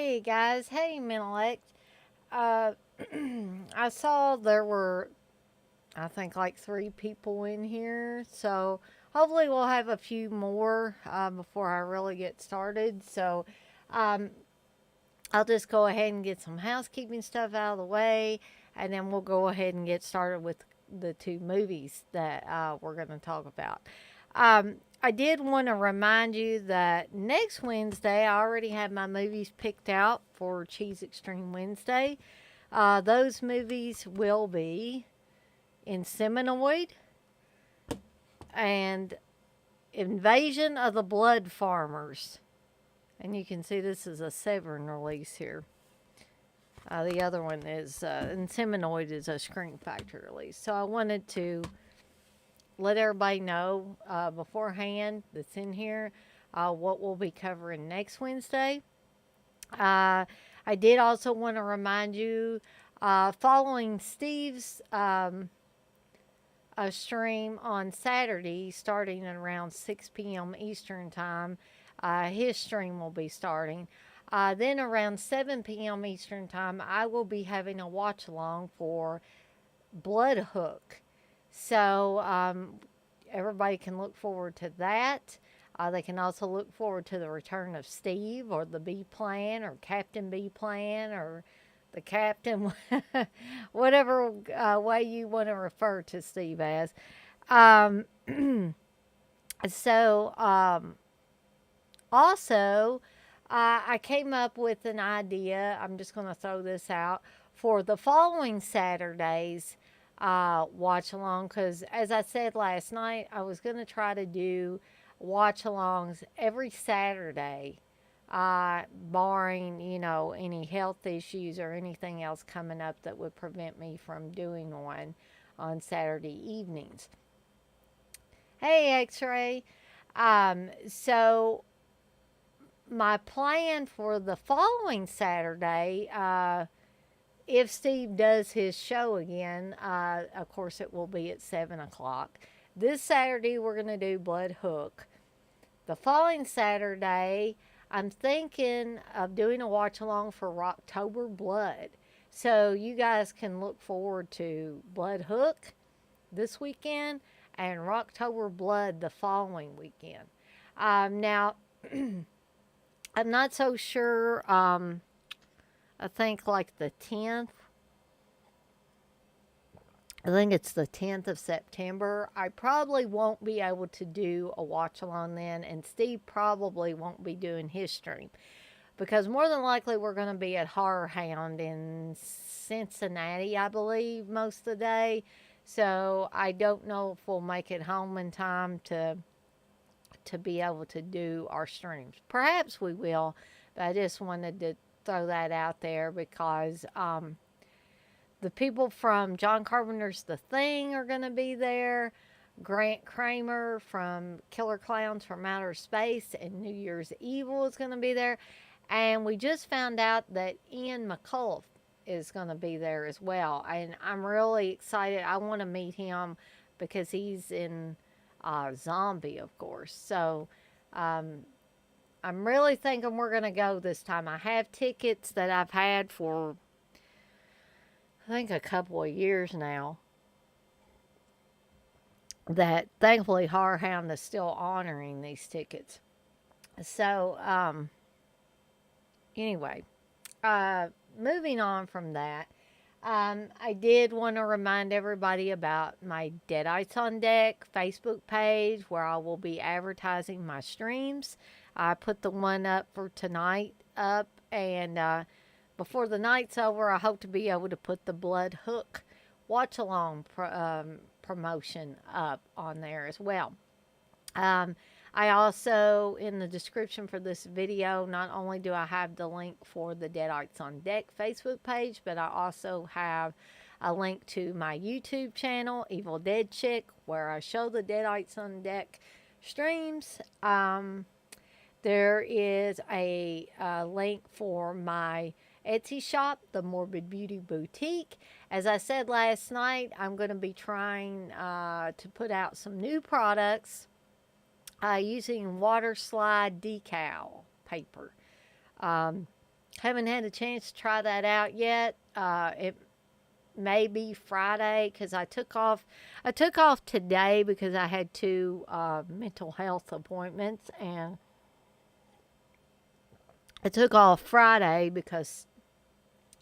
Hey guys, hey Menelect. Uh, I saw there were, I think, like three people in here, so hopefully we'll have a few more before I really get started. So, um, I'll just go ahead and get some housekeeping stuff out of the way, and then we'll go ahead and get started with the two movies that we're going to talk about. I did want to remind you that next Wednesday, I already have my movies picked out for Cheese Extreme Wednesday. Those movies will be Inseminoid and Invasion of the Blood Farmers. And you can see this is a Severn release here. The other one is Inseminoid is a Screen Factory release. So I wanted to let everybody know beforehand that's in here what we'll be covering next Wednesday. I did also want to remind you, following Steve's stream on Saturday, starting at around 6 p.m. Eastern Time, his stream will be starting. Then around 7 p.m. Eastern Time, I will be having a watch along for Blood Hook. So everybody can look forward to that. They can also look forward to the return of Steve or the B Plan or Captain B Plan or the Captain, whatever way you want to refer to Steve as. Um, so, also, I came up with an idea. I'm just going to throw this out for the following Saturdays watch along because, as I said last night, I was going to try to do watch alongs every Saturday, barring, any health issues or anything else coming up that would prevent me from doing one on Saturday evenings. Hey, X Ray. So, my plan for the following Saturday, if Steve does his show again, of course it will be at 7 o'clock. This Saturday, we're going to do Blood Hook. The following Saturday, I'm thinking of doing a watch along for Rocktober Blood. So you guys can look forward to Blood Hook this weekend and Rocktober Blood the following weekend. Now, I'm not so sure. I think like the 10th. I think it's the 10th of September. I probably won't be able to do a watch along then, and Steve probably won't be doing his stream because more than likely we're going to be at Horror Hound in Cincinnati, I believe, most of the day. So I don't know if we'll make it home in time to be able to do our streams. Perhaps we will, but I just wanted to throw that out there because the people from John Carpenter's The Thing are going to be there. Grant Kramer from Killer Clowns from Outer Space and New Year's Evil is going to be there. And we just found out that Ian McCullough is going to be there as well. And I'm really excited. I want to meet him because he's in Zombie, of course. So I'm really thinking we're going to go this time. I have tickets that I've had for, I think, a couple of years now. That thankfully Horror Hound is still honoring these tickets. So, anyway, moving on from that, I did want to remind everybody about my Deadites on Deck Facebook page where I will be advertising my streams. I put the one up for tonight up, and before the night's over, I hope to be able to put the Blood Hook watch along promotion up on there as well. I also, in the description for this video, not only do I have the link for the Deadites on Deck Facebook page, but I also have a link to my YouTube channel, Evil Dead Chick, where I show the Deadites on Deck streams. There is a link for my Etsy shop, the Morbid Beauty Boutique. As I said last night, I'm going to be trying to put out some new products using water slide decal paper. Haven't had a chance to try that out yet. It may be Friday because I took off. I took off today because I had two mental health appointments, and I took off Friday because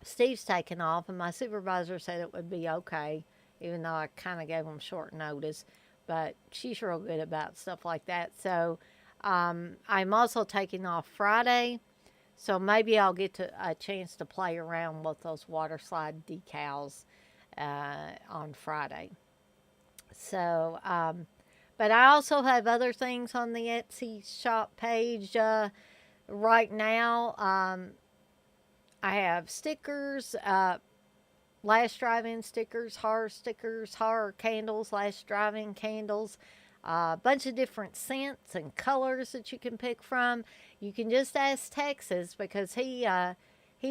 Steve's taking off, and my supervisor said it would be okay, even though I kind of gave him short notice. But she's real good about stuff like that. So I'm also taking off Friday. So maybe I'll get a chance to play around with those water slide decals on Friday. So, but I also have other things on the Etsy shop page right now. I have stickers, last drive-in stickers, horror candles, last drive-in candles, a bunch of different scents and colors that you can pick from. You can just ask Texas because he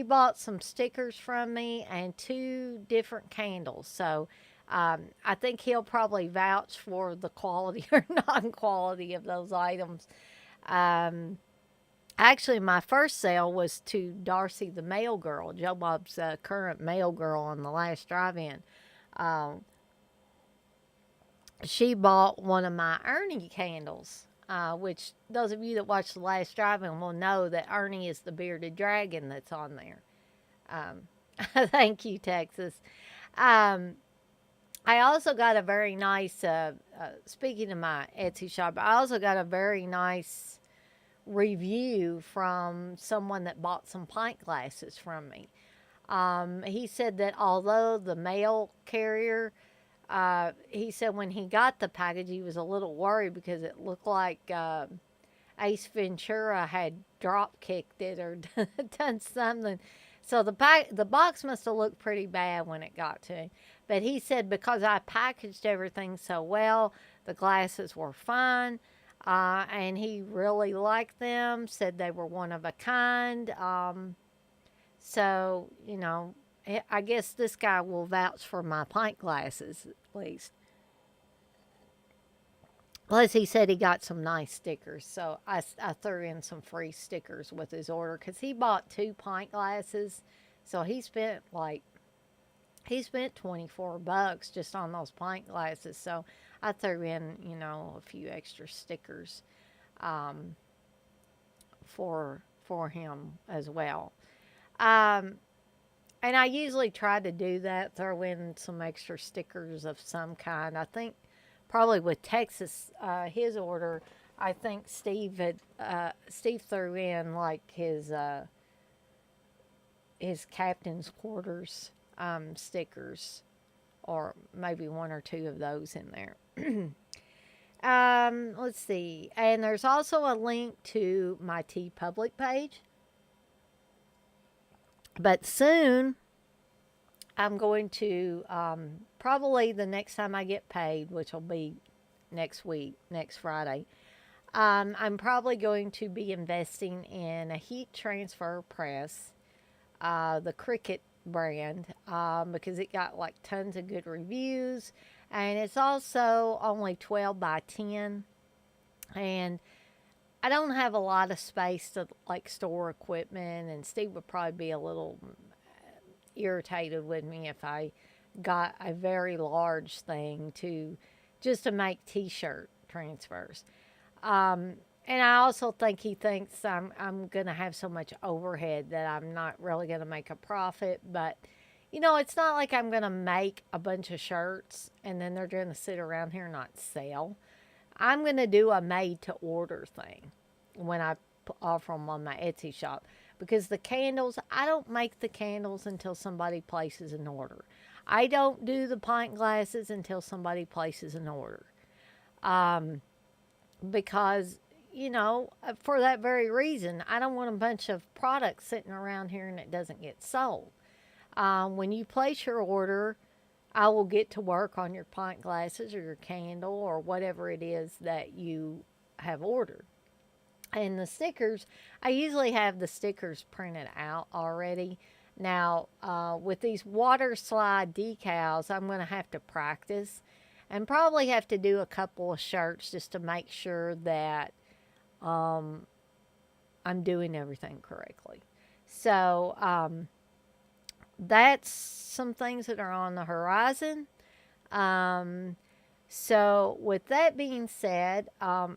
bought some stickers from me and two different candles. So I think he'll probably vouch for the quality or non-quality of those items. Um, Actually, my first sale was to Darcy, the mail girl, Joe Bob's current mail girl on the last drive-in. Um, she bought one of my Ernie candles, which those of you that watch the last drive-in will know that Ernie is the bearded dragon that's on there. Thank you, Texas. Um, I also got a very nice, speaking of my Etsy shop, I also got a very nice review from someone that bought some pint glasses from me. He said that although the mail carrier, he said when he got the package, he was a little worried because it looked like Ace Ventura had drop kicked it or done something. So the box must have looked pretty bad when it got to him. But he said because I packaged everything so well, the glasses were fine. And he really liked them, said they were one of a kind. So, I guess this guy will vouch for my pint glasses at least. Plus, he said he got some nice stickers. So I threw in some free stickers with his order because he bought two pint glasses. So he spent $24 just on those pint glasses. So I threw in, a few extra stickers um, for him as well. Um, and I usually try to do that, throw in some extra stickers of some kind. I think probably with Texas, his order, I think Steve threw in like his captain's quarters stickers, or maybe one or two of those in there. Let's see. And there's also a link to my T Public page. But soon, I'm going to, probably the next time I get paid, which will be next week, next Friday, I'm probably going to be investing in a heat transfer press, the Cricut brand, because it got like tons of good reviews, and it's also only 12 by 10, and I don't have a lot of space to like store equipment, and Steve would probably be a little irritated with me if I got a very large thing just to make t-shirt transfers. And I also think he thinks I'm going to have so much overhead that I'm not really going to make a profit. But, it's not like I'm going to make a bunch of shirts and then they're going to sit around here and not sell. I'm going to do a made to order thing when I offer them on my Etsy shop. Because the candles, I don't make the candles until somebody places an order. I don't do the pint glasses until somebody places an order. Because for that very reason, I don't want a bunch of products sitting around here and it doesn't get sold. When you place your order, I will get to work on your pint glasses or your candle or whatever it is that you have ordered. And the stickers, I usually have the stickers printed out already. Now, with these water slide decals, I'm going to have to practice and probably have to do a couple of shirts just to make sure that I'm doing everything correctly. So that's some things that are on the horizon. Um, so, with that being said, I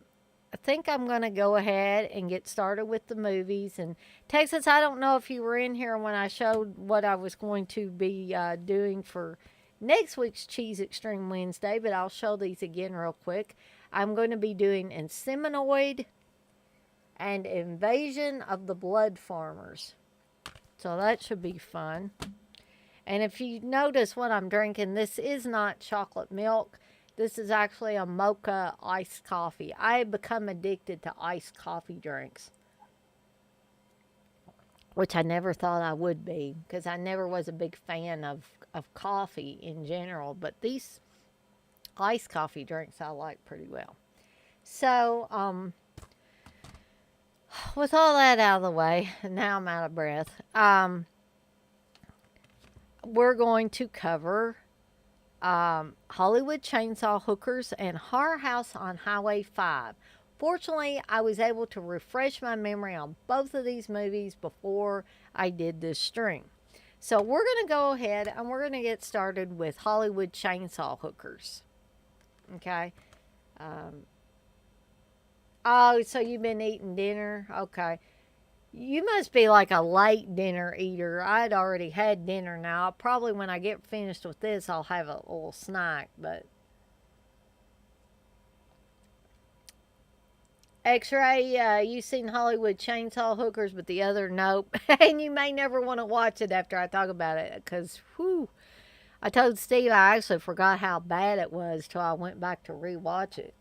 think I'm going to go ahead and get started with the movies. And Texas, I don't know if you were in here when I showed what I was going to be doing for next week's Cheese Extreme Wednesday, but I'll show these again real quick. I'm going to be doing Inseminoid and Invasion of the Blood Farmers. So that should be fun. And if you notice what I'm drinking, this is not chocolate milk. This is actually a mocha iced coffee. I have become addicted to iced coffee drinks, which I never thought I would be because I never was a big fan of coffee in general. But these iced coffee drinks I like pretty well. So, with all that out of the way, now I'm out of breath. We're going to cover Hollywood Chainsaw Hookers and Horror House on Highway 5. Fortunately, I was able to refresh my memory on both of these movies before I did this stream. So we're going to go ahead and we're going to get started with Hollywood Chainsaw Hookers. Okay. Oh, so you've been eating dinner? Okay. You must be like a late dinner eater. I'd already had dinner now. Probably when I get finished with this, I'll have a little snack. But X-Ray, you seen Hollywood Chainsaw Hookers, but the other nope. And you may never want to watch it after I talk about it, because whew, I told Steve I actually forgot how bad it was till I went back to rewatch it.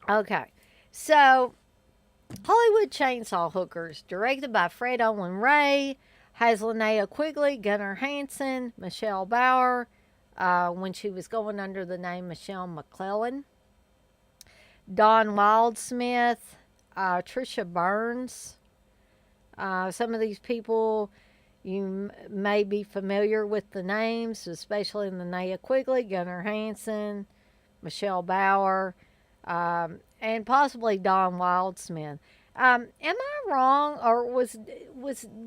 Okay, so Hollywood Chainsaw Hookers, directed by Fred Owen Ray, has Linnea Quigley, Gunnar Hansen, Michelle Bauer, when she was going under the name Michelle McClellan, Don Wildsmith, Trisha Burns. Some of these people you may be familiar with the names, especially Linnea Quigley, Gunnar Hansen, Michelle Bauer, and possibly Don Wildsmith. Am I wrong, or was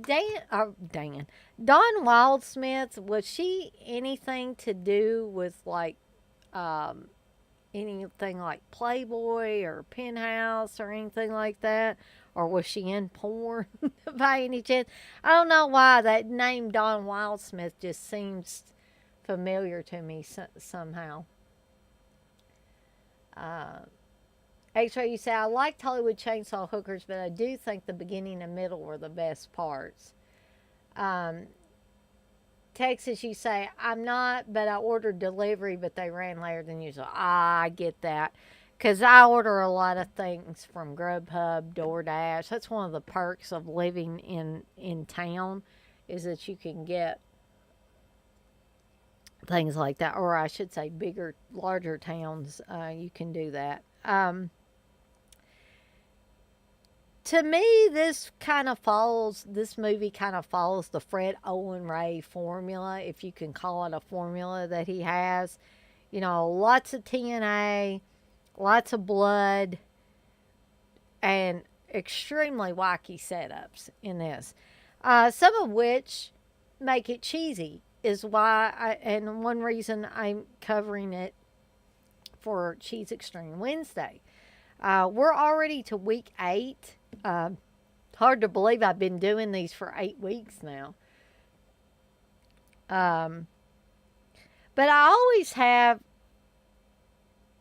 Dan Don Wildsmith, was she anything to do with like um, anything like Playboy or Penthouse or anything like that, or was she in porn by any chance? I don't know why that name Don Wildsmith just seems familiar to me somehow. Uh, Actually, you say, I liked Hollywood Chainsaw Hookers, but I do think the beginning and middle were the best parts. Um, Texas, you say, I'm not, but I ordered delivery, but they ran later than usual. I get that. Because I order a lot of things from Grubhub, DoorDash. That's one of the perks of living in town, is that you can get things like that. Or I should say bigger, larger towns, you can do that. To me, this movie kind of follows the Fred Owen Ray formula, if you can call it a formula that he has. You know, lots of TNA, lots of blood, and extremely wacky setups in this. Some of which make it cheesy, is and one reason I'm covering it for Cheese Extreme Wednesday. We're already to week 8. Hard to believe I've been doing these for 8 weeks now. But I always have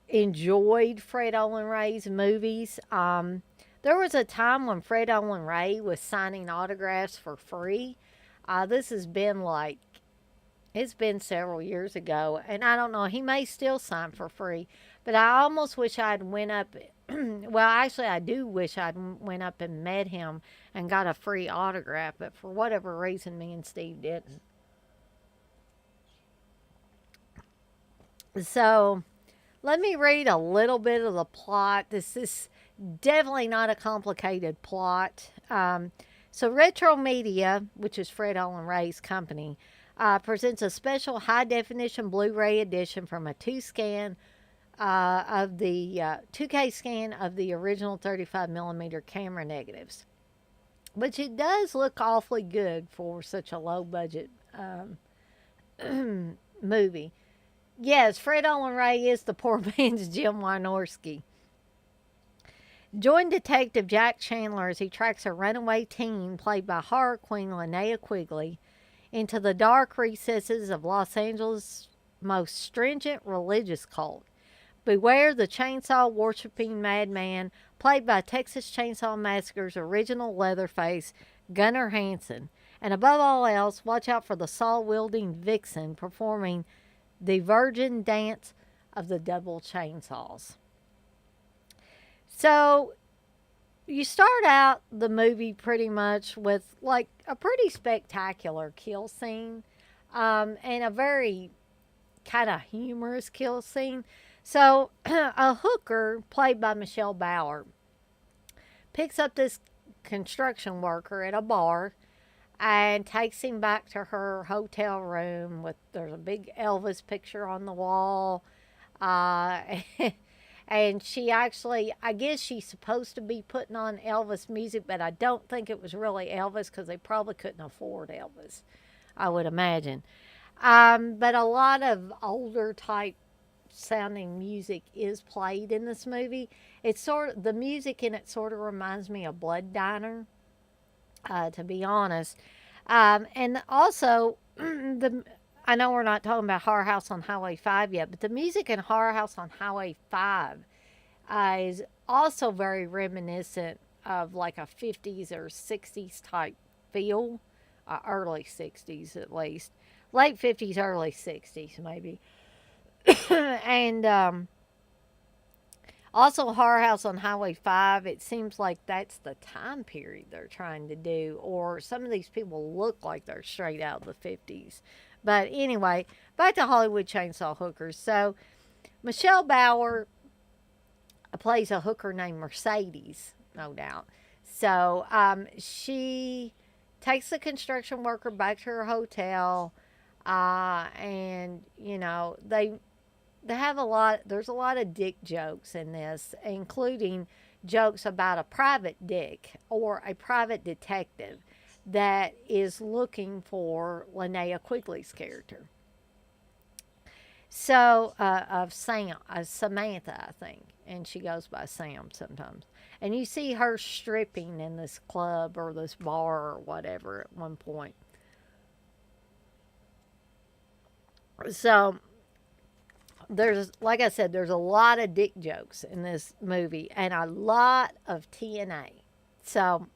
enjoyed Fred Olen Ray's movies. There was a time when Fred Olen Ray was signing autographs for free. This has been it's been several years ago, and I don't know, he may still sign for free, but I almost wish I'd went up. Well, actually, I do wish I'd went up and met him and got a free autograph, but for whatever reason, me and Steve didn't. So, let me read a little bit of the plot. This is definitely not a complicated plot. So, Retro Media, which is Fred Olen Ray's company, presents a special high definition Blu ray edition from a 2 scan of the 2K scan of the original 35 millimeter camera negatives, which it does look awfully good for such a low budget movie. Yes, Fred Olen Ray is the poor man's Jim Wynorski. Join Detective Jack Chandler as he tracks a runaway teen, played by horror queen Linnea Quigley, into the dark recesses of Los Angeles' most stringent religious cult. Beware the chainsaw worshipping madman, played by Texas Chainsaw Massacre's original Leatherface, Gunnar Hansen. And above all else, watch out for the saw wielding vixen performing the virgin dance of the double chainsaws. So you start out the movie pretty much with like a pretty spectacular kill scene, and a very kind of humorous kill scene. So a hooker played by Michelle Bauer picks up this construction worker at a bar and takes him back to her hotel room with there's a big Elvis picture on the wall. Uh, and she actually, I guess she's supposed to be putting on Elvis music, but I don't think it was really Elvis because they probably couldn't afford Elvis, I would imagine. But a lot of older type sounding music is played in this movie. It's sort of the music in it sort of reminds me of Blood Diner, to be honest. And also, the I know we're not talking about Horror House on Highway 5 yet, but the music in Horror House on Highway 5 is also very reminiscent of like a 50s or 60s type feel, early 60s at least, late 50s, early 60s maybe. And also, Horror House on Highway 5, it seems like that's the time period they're trying to do, or some of these people look like they're straight out of the 50s. But anyway, back to Hollywood Chainsaw Hookers. So, Michelle Bauer plays a hooker named Mercedes, no doubt. So, she takes the construction worker back to her hotel, and, they have a lot, there's a lot of dick jokes in this, including jokes about a private dick or a private detective that is looking for Linnea Quigley's character. So, of Sam, Samantha, I think, and she goes by Sam sometimes. And you see her stripping in this club or this bar or whatever at one point. So, there's like I said, there's a lot of dick jokes in this movie and a lot of TNA. So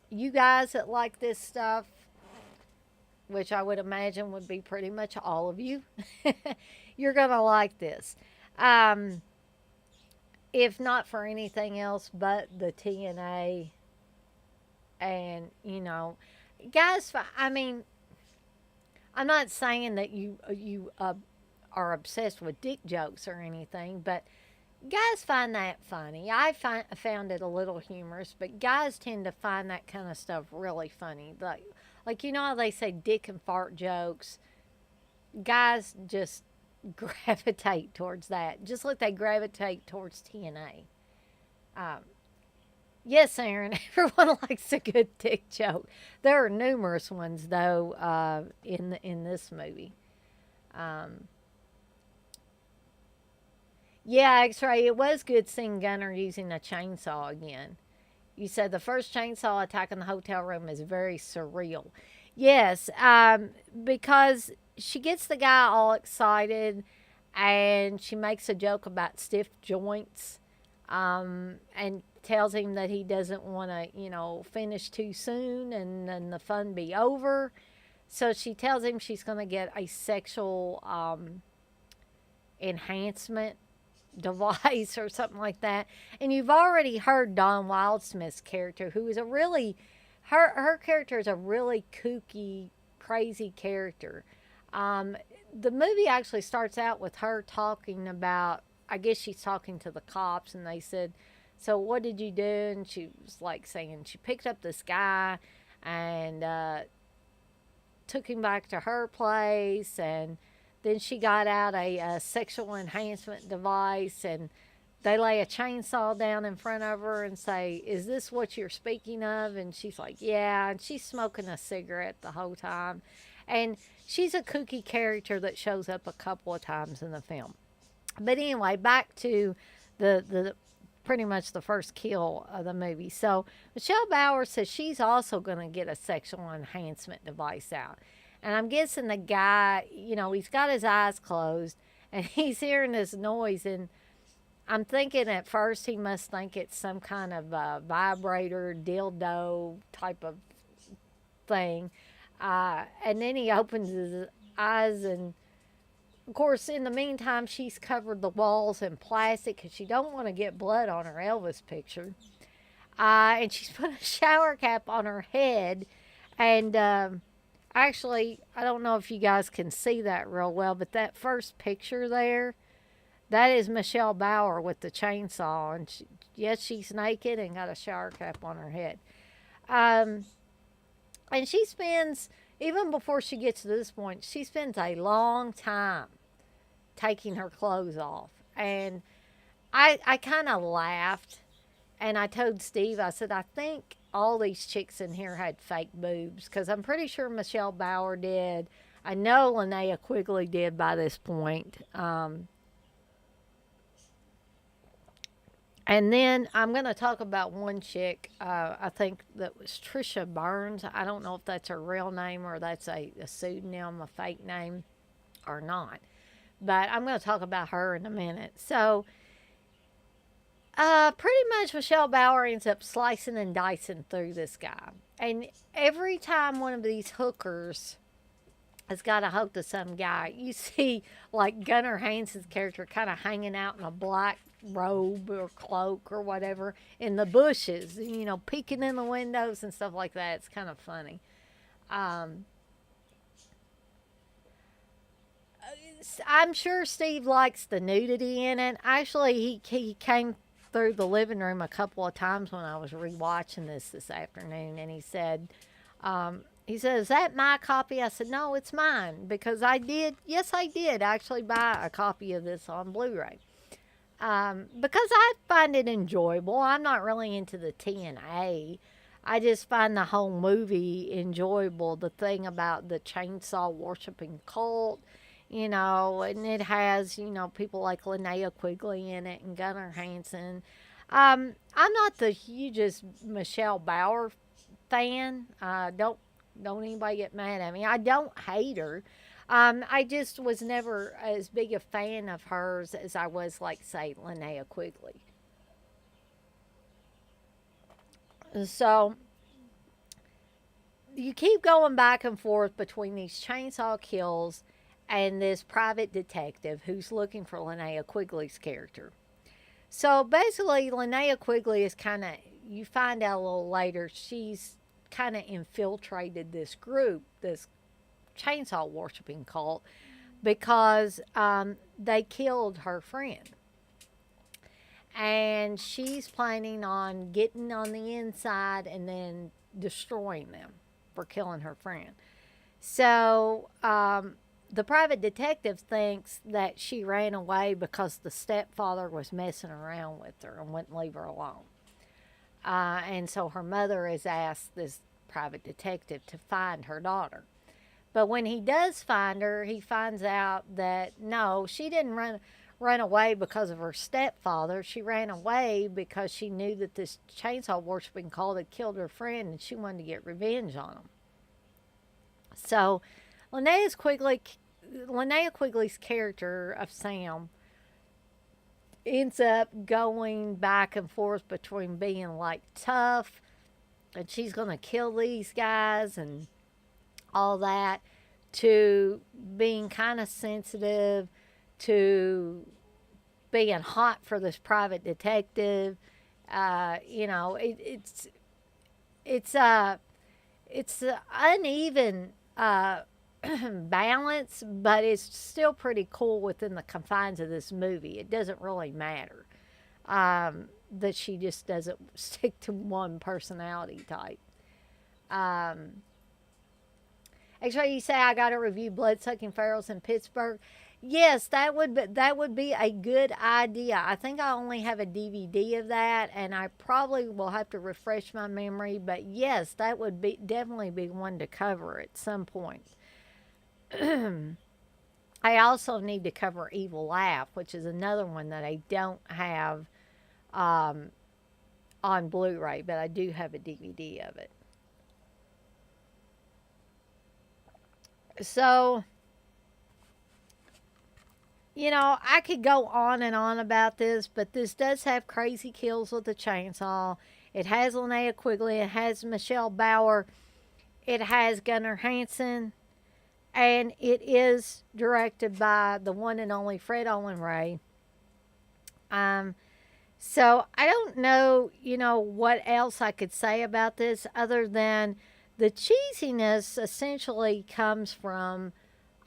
you guys that like this stuff, which I would imagine would be pretty much all of you, you're gonna like this. Um, if not for anything else but the TNA, and guys, I mean, I'm not saying that you are obsessed with dick jokes or anything, but guys find that funny. Found it a little humorous, but guys tend to find that kind of stuff really funny. Like how they say dick and fart jokes. Guys just gravitate towards that, just like they gravitate towards TNA. Um, yes, Aaron, everyone likes a good dick joke. There are numerous ones though in this movie. Um, Yeah, X-Ray, it was good seeing Gunner using a chainsaw again. You said the first chainsaw attack in the hotel room is very surreal. Yes, because she gets the guy all excited and she makes a joke about stiff joints, and tells him that he doesn't want to, finish too soon and then the fun be over. So she tells him she's going to get a sexual enhancement device or something like that. And you've already heard Don Wildsmith's character, who is a really her character is a really kooky, crazy character. Um, the movie actually starts out with her talking about. I guess she's talking to the cops, and they said, "So what did you do?" And she was like saying she picked up this guy and took him back to her place, and Then she got out a sexual enhancement device, and they lay a chainsaw down in front of her and say, "Is this what you're speaking of?" And she's like, "Yeah." And she's smoking a cigarette the whole time. And she's a kooky character that shows up a couple of times in the film. But anyway, back to the pretty much the first kill of the movie. So Michelle Bauer says she's also going to get a sexual enhancement device out. And I'm guessing the guy, he's got his eyes closed and he's hearing this noise. And I'm thinking at first he must think it's some kind of vibrator, dildo type of thing. And then he opens his eyes, and of course, in the meantime, she's covered the walls in plastic because she don't want to get blood on her Elvis picture. And she's put a shower cap on her head. And actually, I don't know if you guys can see that real well, but that first picture there, that is Michelle Bauer with the chainsaw. And yes, she's naked and got a shower cap on her head. Um, and she spends, even before she gets to this point, she spends a long time taking her clothes off. And I kind of laughed, and I told Steve, I said, I think all these chicks in here had fake boobs because I'm pretty sure Michelle Bauer did. I know Linnea Quigley did by this point. And then I'm going to talk about one chick, I think that was Trisha Burns. I don't know if that's her real name or that's a pseudonym, a fake name or not. But I'm going to talk about her in a minute. So, pretty much Michelle Bauer ends up slicing and dicing through this guy. And every time one of these hookers has got a hold of some guy, you see like Gunnar Hansen's character kind of hanging out in a black robe or cloak or whatever in the bushes, peeking in the windows and stuff like that. It's kind of funny. Um, I'm sure Steve likes the nudity in it. Actually, he came through the living room a couple of times when I was rewatching this afternoon, and he said, "Is that my copy?" I said, "No, it's mine," because I did actually buy a copy of this on Blu-ray. Because I find it enjoyable. I'm not really into the TNA. I just find the whole movie enjoyable. The thing about the chainsaw worshiping cult, and it has, people like Linnea Quigley in it and Gunnar Hansen. I'm not the hugest Michelle Bauer fan. Don't anybody get mad at me. I don't hate her. I just was never as big a fan of hers as I was, like, say, Linnea Quigley. So you keep going back and forth between these chainsaw kills and this private detective who's looking for Linnea Quigley's character. So basically, Linnea Quigley is kind of, you find out a little later, she's kind of infiltrated this group, this chainsaw worshiping cult, because they killed her friend. And she's planning on getting on the inside and then destroying them for killing her friend. So the private detective thinks that she ran away because the stepfather was messing around with her and wouldn't leave her alone. And so her mother has asked this private detective to find her daughter. But when he does find her, he finds out that no, she didn't run away because of her stepfather. She ran away because she knew that this chainsaw worshiping cult had killed her friend and she wanted to get revenge on him. So Linnea Quigley's character of Sam ends up going back and forth between being like tough and she's going to kill these guys and all that, to being kind of sensitive, to being hot for this private detective. It's uneven balance, but it's still pretty cool within the confines of this movie. It doesn't really matter that she just doesn't stick to one personality type. Um, Actually, you say I got to review Bloodsucking Pharaohs in Pittsburgh. Yes, that would be a good idea. I think I only have a DVD of that, and I probably will have to refresh my memory. But yes, that would be definitely be one to cover at some point. I also need to cover Evil Laugh, which is another one that I don't have um, on Blu-ray, but I do have a DVD of it. So, I could go on and on about this, but this does have crazy kills with a chainsaw. It has Linnea Quigley. It has Michelle Bauer. It has Gunnar Hansen. And it is directed by the one and only Fred Olen Ray. Um, so I don't know, what else I could say about this other than the cheesiness essentially comes from,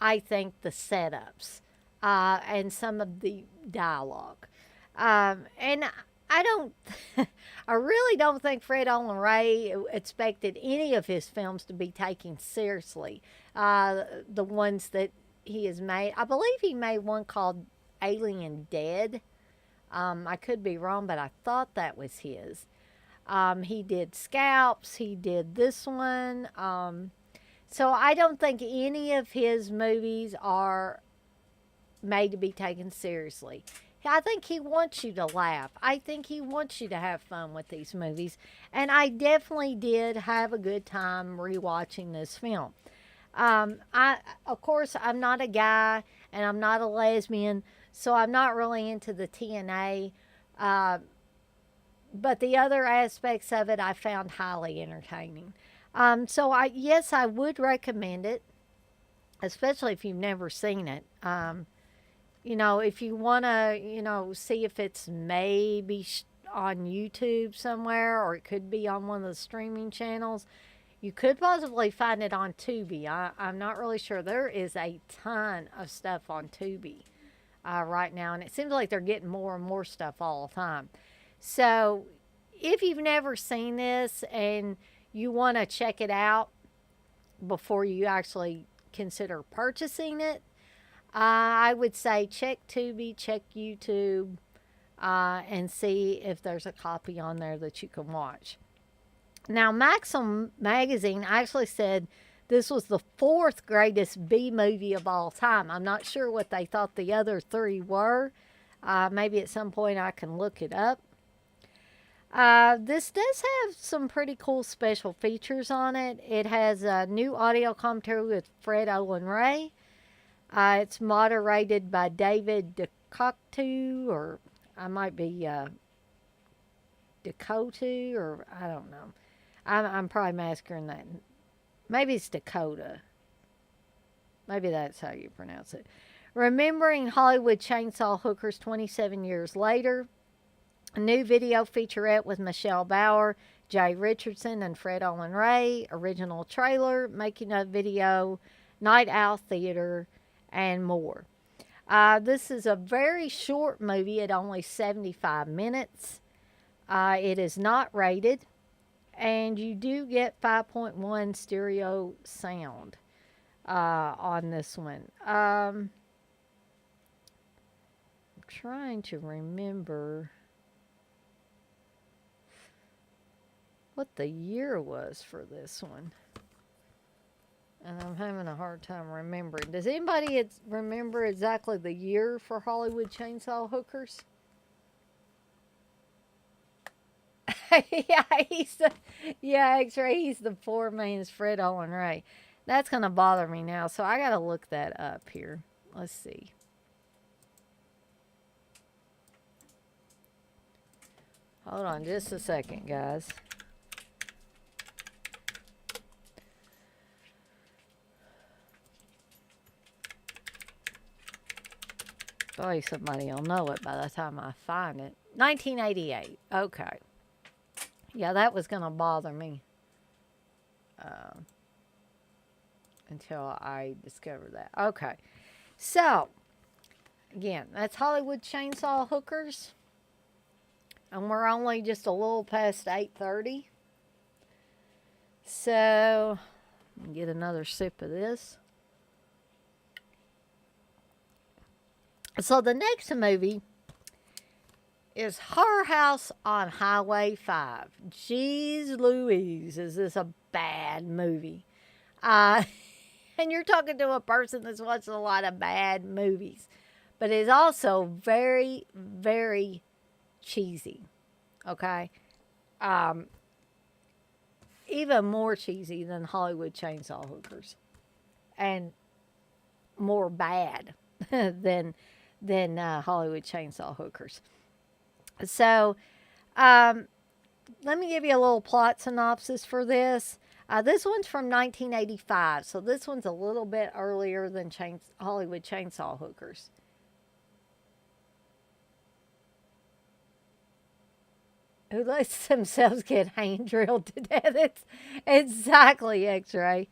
I think, the setups and some of the dialogue. And I don't, I really don't think Fred Olen Ray expected any of his films to be taken seriously. The ones that he has made, I believe he made one called Alien Dead. I could be wrong, but I thought that was his. He did Scalps. He did this one. So I don't think any of his movies are made to be taken seriously. I think he wants you to laugh. I think he wants you to have fun with these movies. And I definitely did have a good time rewatching this film. Of course, I'm not a guy and I'm not a lesbian, so I'm not really into the TNA. Uh, but the other aspects of it I found highly entertaining. So yes, I would recommend it, especially if you've never seen it. If you want to, see if it's maybe on YouTube somewhere or it could be on one of the streaming channels, you could possibly find it on Tubi. I'm not really sure. There is a ton of stuff on Tubi right now, and it seems like they're getting more and more stuff all the time. So if you've never seen this and you want to check it out before you actually consider purchasing it, I would say check Tubi, check YouTube, and see if there's a copy on there that you can watch. Now, Maxim Magazine actually said this was the fourth greatest B movie of all time. I'm not sure what they thought the other three were. Maybe at some point I can look it up. This does have some pretty cool special features on it. It has a new audio commentary with Fred Olen Ray. It's moderated by David Ducoctu, or I might be Dakota, or I don't know. I'm probably massacring that. Maybe it's Dakota. Maybe that's how you pronounce it. Remembering Hollywood Chainsaw Hookers 27 years later. A new video featurette with Michelle Bauer, Jay Richardson, and Fred Olen Ray. Original trailer, making of video, Night Owl Theater, and more. This is a very short movie at only 75 minutes. It is not rated, and you do get 5.1 stereo sound on this one. I'm trying to remember what the year was for this one. And I'm having a hard time remembering. Does anybody remember exactly the year for Hollywood Chainsaw Hookers? X-Ray. He's the poor man's Fred Olen Ray. That's gonna bother me now, so I gotta look that up here. Let's see. Hold on just a second, guys. Boy, somebody will know it by the time I find it. 1988. Okay. Yeah, that was going to bother me until I discovered that. Okay. So, again, that's Hollywood Chainsaw Hookers. And we're only just a little past 8:30. So, Get another sip of this. So the next movie is Horror House on Highway 5. Jeez Louise, is this a bad movie? Uh, and you're talking to a person that's watched a lot of bad movies. But it's also very, very cheesy. Okay? Um, Even more cheesy than Hollywood Chainsaw Hookers. And more bad than Hollywood Chainsaw Hookers. So, um, let me give you a little plot synopsis for this. This one's from 1985, so this one's a little bit earlier than Hollywood Chainsaw Hookers. Who lets themselves get hand drilled to death? It's exactly X-ray.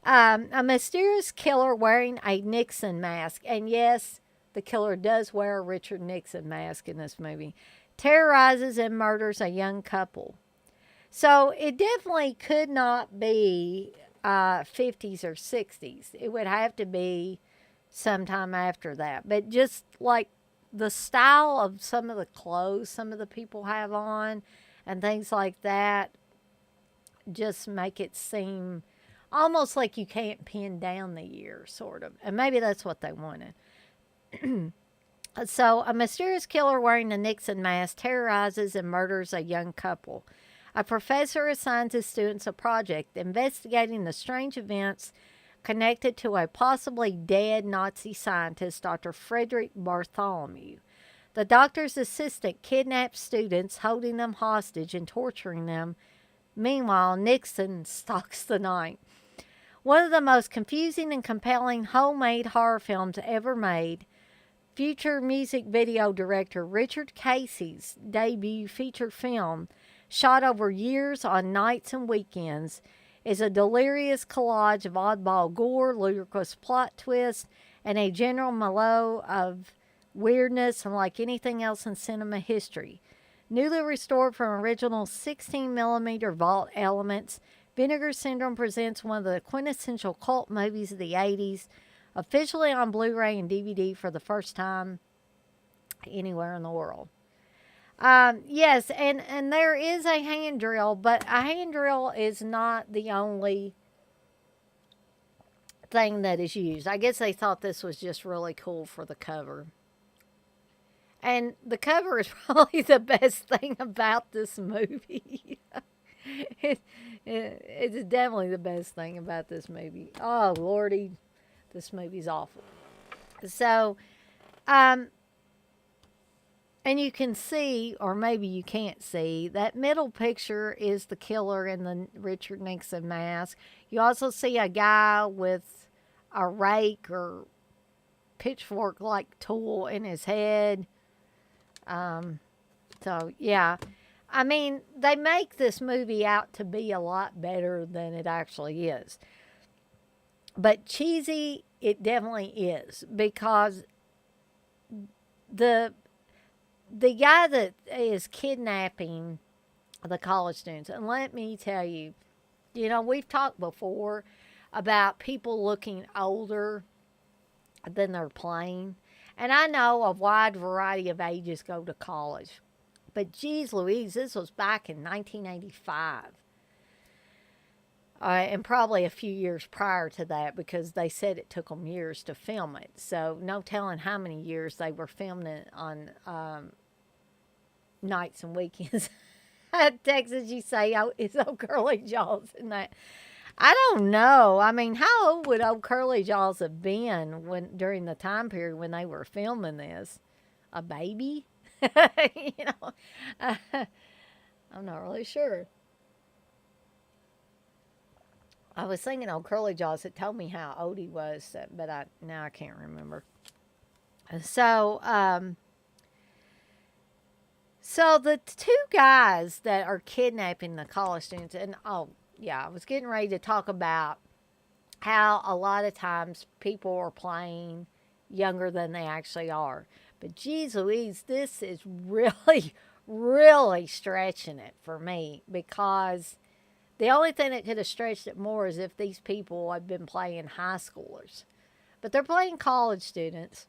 A mysterious killer wearing a Nixon mask, and yes, the killer does wear a Richard Nixon mask in this movie, terrorizes and murders a young couple. So it definitely could not be 50s or 60s. It would have to be sometime after that. But just like the style of some of the clothes some of the people have on and things like that just make it seem almost like you can't pin down the year, sort of. And maybe that's what they wanted. So, a mysterious killer wearing a Nixon mask terrorizes and murders a young couple. A professor assigns his students a project investigating the strange events connected to a possibly dead Nazi scientist, Dr. Frederick Bartholomew. The doctor's assistant kidnaps students, holding them hostage and torturing them. Meanwhile, Nixon stalks the night. One of the most confusing and compelling homemade horror films ever made, future music video director Richard Casey's debut feature film, shot over years on nights and weekends, is a delirious collage of oddball gore, ludicrous plot twists, and a general mellow of weirdness unlike anything else in cinema history. Newly restored from original 16mm vault elements, Vinegar Syndrome presents one of the quintessential cult movies of the 80s, officially on Blu-ray and DVD for the first time anywhere in the world. Yes, and there is a hand drill, but a hand drill is not the only thing that is used. I guess they thought this was just really cool for the cover. And the cover is probably the best thing about this movie. It's definitely the best thing about this movie. Oh, Lordy, this movie's awful. So, and you can see, or maybe you can't see, that middle picture is the killer in the Richard Nixon mask. You also see a guy with a rake or pitchfork-like tool in his head. So, yeah. I mean, they make this movie out to be a lot better than it actually is. But cheesy, it definitely is. Because the guy that is kidnapping the college students, and let me tell you, we've talked before about people looking older than they're playing. And I know a wide variety of ages go to college. But geez Louise, this was back in 1985. And probably a few years prior to that, because they said it took them years to film it. So no telling how many years they were filming it on nights and weekends. Texas, you say, oh, it's old Curly Jaws and that. I don't know. I mean, how old would old Curly Jaws have been during the time period when they were filming this? A baby? I'm not really sure. I was thinking old Curly Jaws. It told me how old he was, but now I can't remember. So, so the two guys that are kidnapping the college students, and I was getting ready to talk about how a lot of times people are playing younger than they actually are. But geez Louise, this is really, really stretching it for me, because The only thing that could have stretched it more is if these people had been playing high schoolers. But they're playing college students.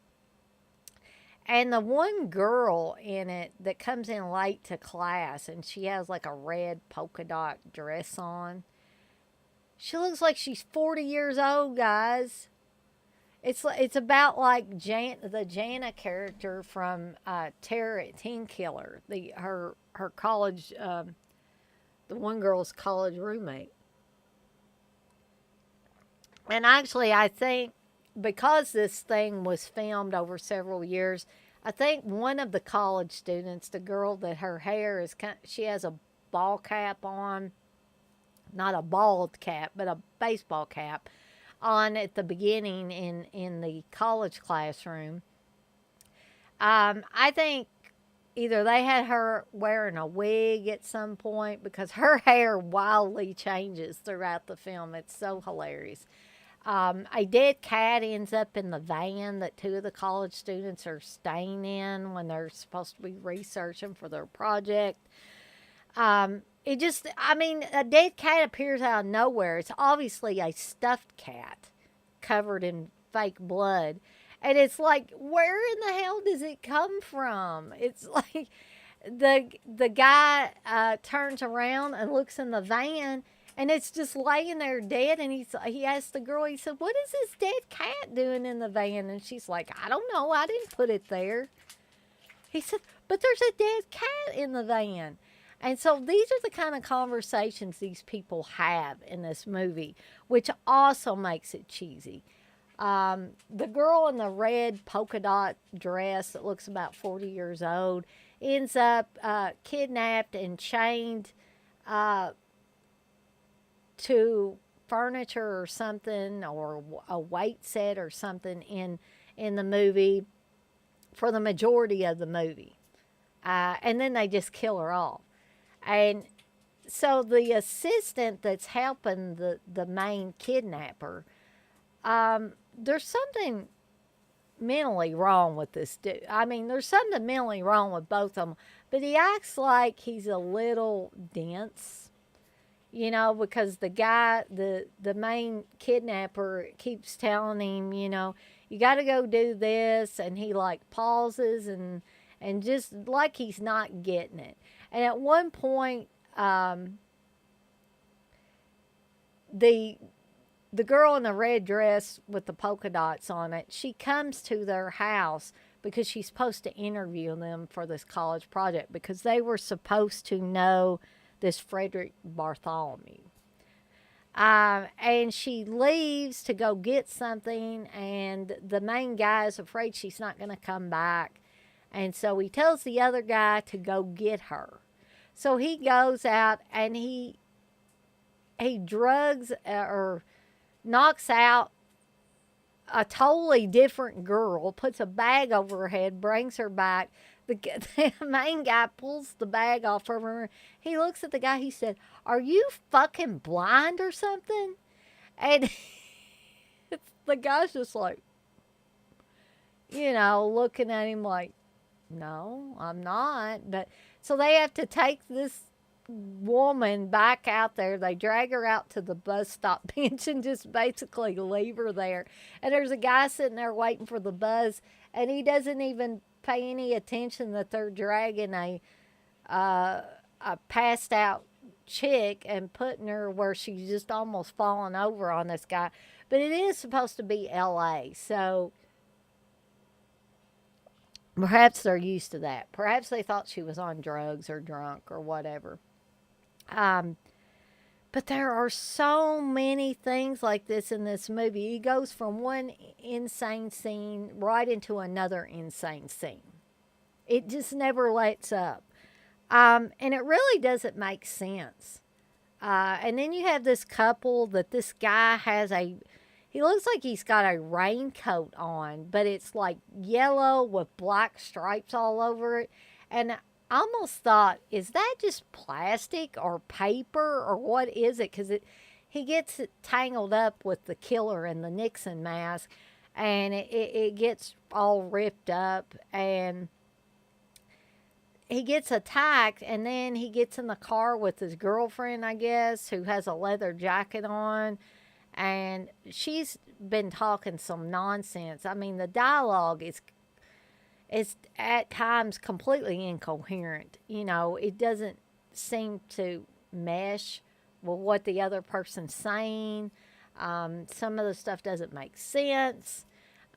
And the one girl in it that comes in late to class and she has like a red polka dot dress on, she looks like she's 40 years old, guys. It's about like the Jana character from Terror at Teen Killer, her college, the one girl's college roommate. And actually, I think because this thing was filmed over several years, I think one of the college students, the girl that her hair is she has a ball cap on, not a bald cap, but a baseball cap on at the beginning in the college classroom. I think either they had her wearing a wig at some point because her hair wildly changes throughout the film. It's so hilarious. A dead cat ends up in the van that two of the college students are staying in when they're supposed to be researching for their project. I mean, a dead cat appears out of nowhere. It's obviously a stuffed cat covered in fake blood. And it's like, where in the hell does it come from? It's like the guy turns around and looks in the van and it's just laying there dead. And he asked the girl, he said, "What is this dead cat doing in the van?" And she's like, "I don't know. I didn't put it there." He said, "But there's a dead cat in the van." And so these are the kind of conversations these people have in this movie, which also makes it cheesy. The girl in the red polka dot dress that looks about 40 years old ends up kidnapped and chained to furniture or something, or a weight set or something in the movie for the majority of the movie. And then they just kill her off. And so the assistant that's helping the main kidnapper, there's something mentally wrong with this dude. I mean, there's something mentally wrong with both of them, but he acts like he's a little dense, because the main kidnapper keeps telling him, you got to go do this, and he like pauses and just like he's not getting it. And at one point, the girl in the red dress with the polka dots on it, she comes to their house because she's supposed to interview them for this college project because they were supposed to know this Frederick Bartholomew. And she leaves to go get something, and the main guy is afraid she's not going to come back. And so he tells the other guy to go get her. So he goes out and he drugs or knocks out a totally different girl, puts a bag over her head, brings her back. The main guy pulls the bag off of her. He looks at the guy. He said, "Are you fucking blind or something?" And the guy's just like, looking at him like, "No, I'm not." But so they have to take this woman back out there. They drag her out to the bus stop bench and just basically leave her there. And there's a guy sitting there waiting for the bus, and he doesn't even pay any attention that they're dragging a passed out chick and putting her where she's just almost falling over on this guy. But it is supposed to be LA, so perhaps they're used to that. Perhaps they thought she was on drugs or drunk or whatever. But there are so many things like this in this movie. He goes from one insane scene right into another insane scene. It just never lets up. And it really doesn't make sense. And then you have this couple that this guy has he looks like he's got a raincoat on, but it's like yellow with black stripes all over it. And I almost thought, is that just plastic or paper or what is it? Because he gets it tangled up with the killer and the Nixon mask, and it gets all ripped up. And he gets attacked, and then he gets in the car with his girlfriend, I guess, who has a leather jacket on, and she's been talking some nonsense. I mean, the dialogue is at times completely incoherent. You know, it doesn't seem to mesh with what the other person's saying. Some of the stuff doesn't make sense.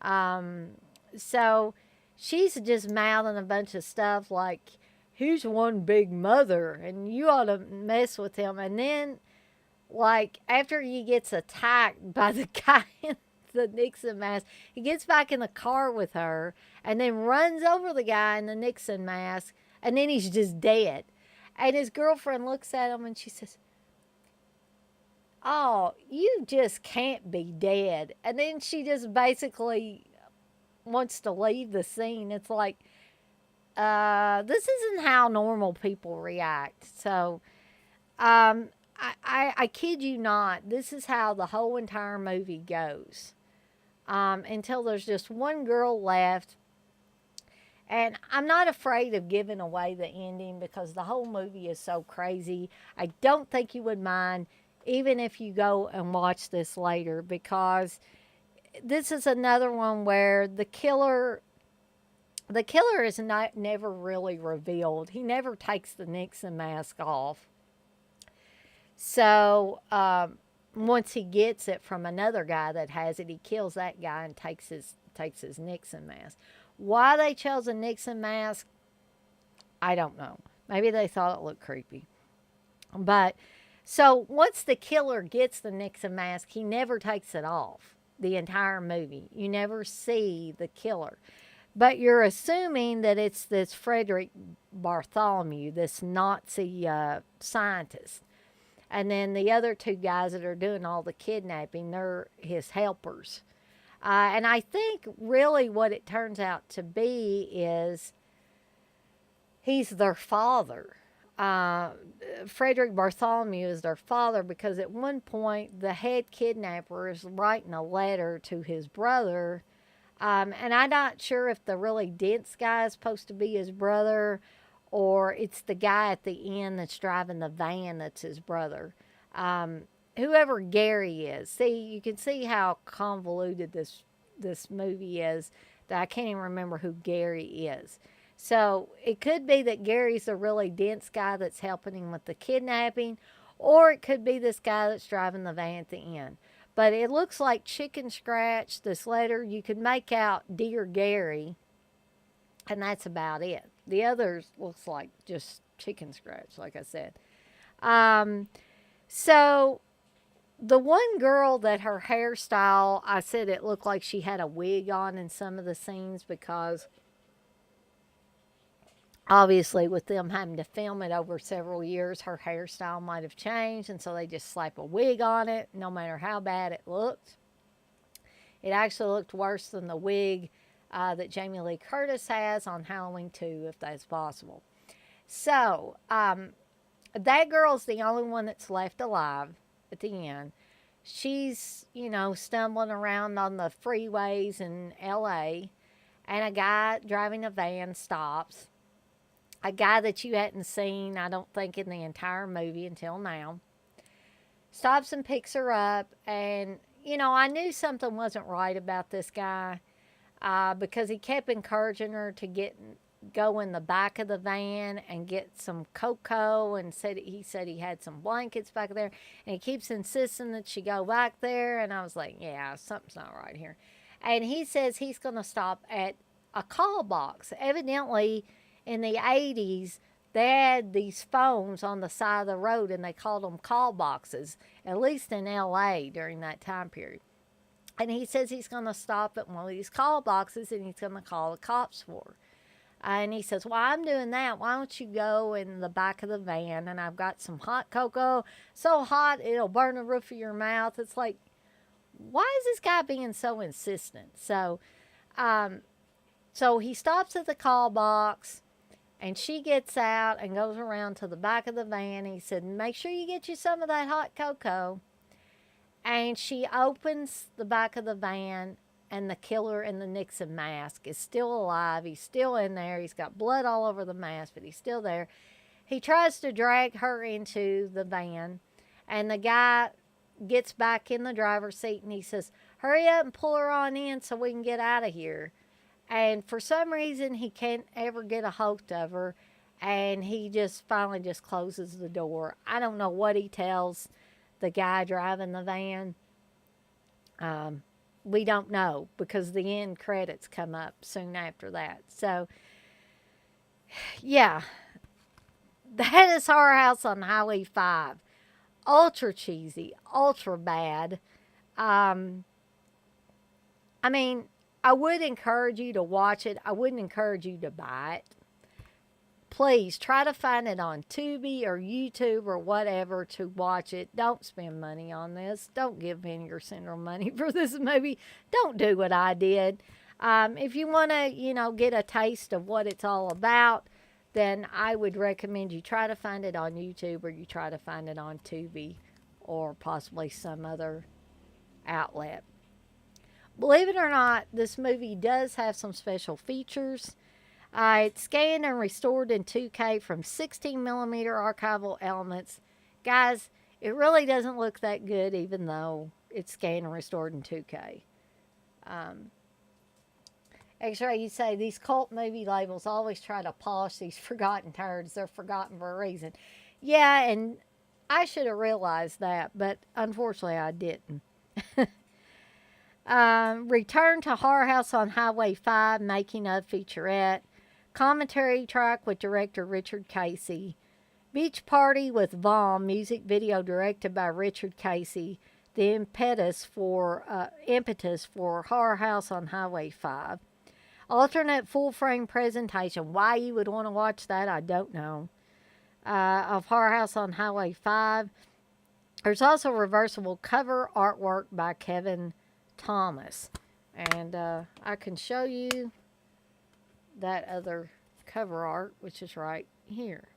Um, so she's just mouthing a bunch of stuff like, "He's one big mother, and you ought to mess with him." And then, like, after he gets attacked by the guy in the Nixon mask, he gets back in the car with her and then runs over the guy in the Nixon mask, and then he's just dead. And his girlfriend looks at him and she says, "Oh, you just can't be dead." And then she just basically wants to leave the scene. It's like, this isn't how normal people react. So, I kid you not, this is how the whole entire movie goes. Until there's just one girl left. And I'm not afraid of giving away the ending because the whole movie is so crazy. I don't think you would mind even if you go and watch this later, because this is another one where the killer is not never really revealed. He never takes the Nixon mask off. So once he gets it from another guy that has it, he kills that guy and takes his Nixon mask. Why they chose a Nixon mask, I don't know. Maybe they thought it looked creepy. But so once the killer gets the Nixon mask, he never takes it off the entire movie. You never see the killer. But you're assuming that it's this Frederick Bartholomew, this Nazi scientist. And then the other two guys that are doing all the kidnapping, they're his helpers. And I think really what it turns out to be is he's their father. Frederick Bartholomew is their father because at one point the head kidnapper is writing a letter to his brother. And I'm not sure if the really dense guy is supposed to be his brother or it's the guy at the end that's driving the van that's his brother. Whoever Gary is. See, you can see how convoluted this movie is that I can't even remember who Gary is. So it could be that Gary's a really dense guy that's helping him with the kidnapping, or it could be this guy that's driving the van at the end. But it looks like chicken scratch, this letter. You could make out Dear Gary, and that's about it. The others looks like just chicken scratch, like I said. So the one girl that her hairstyle, I said it looked like she had a wig on in some of the scenes because obviously with them having to film it over several years, her hairstyle might have changed, and so they just slap a wig on it no matter how bad it looked. It actually looked worse than the wig that Jamie Lee Curtis has on Halloween 2, if that's possible. So, that girl's the only one that's left alive at the end. She's, stumbling around on the freeways in LA, and a guy driving a van stops. A guy that you hadn't seen, I don't think, in the entire movie until now. Stops and picks her up, and, I knew something wasn't right about this guy because he kept encouraging her to go in the back of the van and get some cocoa, and he said he had some blankets back there, and he keeps insisting that she go back there, and I was like, yeah, something's not right here. And he says he's going to stop at a call box. Evidently, in the 80s, they had these phones on the side of the road, and they called them call boxes, at least in LA during that time period. And he says he's going to stop at one of these call boxes, and he's going to call the cops for her. And he says, "Well, I'm doing that. Why don't you go in the back of the van, and I've got some hot cocoa, so hot it'll burn the roof of your mouth." It's like, why is this guy being so insistent? So he stops at the call box, and she gets out and goes around to the back of the van. He said, "Make sure you get you some of that hot cocoa." And she opens the back of the van, and the killer in the Nixon mask is still alive. He's still in there. He's got blood all over the mask, but he's still there. He tries to drag her into the van, and the guy gets back in the driver's seat and he says, "Hurry up and pull her on in so we can get out of here." And for some reason, he can't ever get a hold of her, and he just finally just closes the door. I don't know what he tells the guy driving the van. We don't know because the end credits come up soon after that. So, yeah, that is Horror House on Highway 5. Ultra cheesy, ultra bad. Um, I mean, I would encourage you to watch it. I wouldn't encourage you to buy it. Please try to find it on Tubi or YouTube or whatever to watch it. Don't spend money on this. Don't give Vinegar Syndrome money for this movie. Don't do what I did. If you want to, get a taste of what it's all about, then I would recommend you try to find it on YouTube or you try to find it on Tubi or possibly some other outlet. Believe it or not, this movie does have some special features. It's scanned and restored in 2K from 16mm archival elements. Guys, it really doesn't look that good even though it's scanned and restored in 2K. X-Ray, you say these cult movie labels always try to polish these forgotten turds. They're forgotten for a reason. Yeah, and I should have realized that, but unfortunately I didn't. Return to Horror House on Highway 5, making of featurette. Commentary track with director Richard Casey. Beach Party with Vaughn, music video directed by Richard Casey. The impetus for Horror House on Highway 5. Alternate full-frame presentation. Why you would want to watch that, I don't know. Of Horror House on Highway 5. There's also reversible cover artwork by Kevin Thomas. And I can show you that other cover art, which is right here.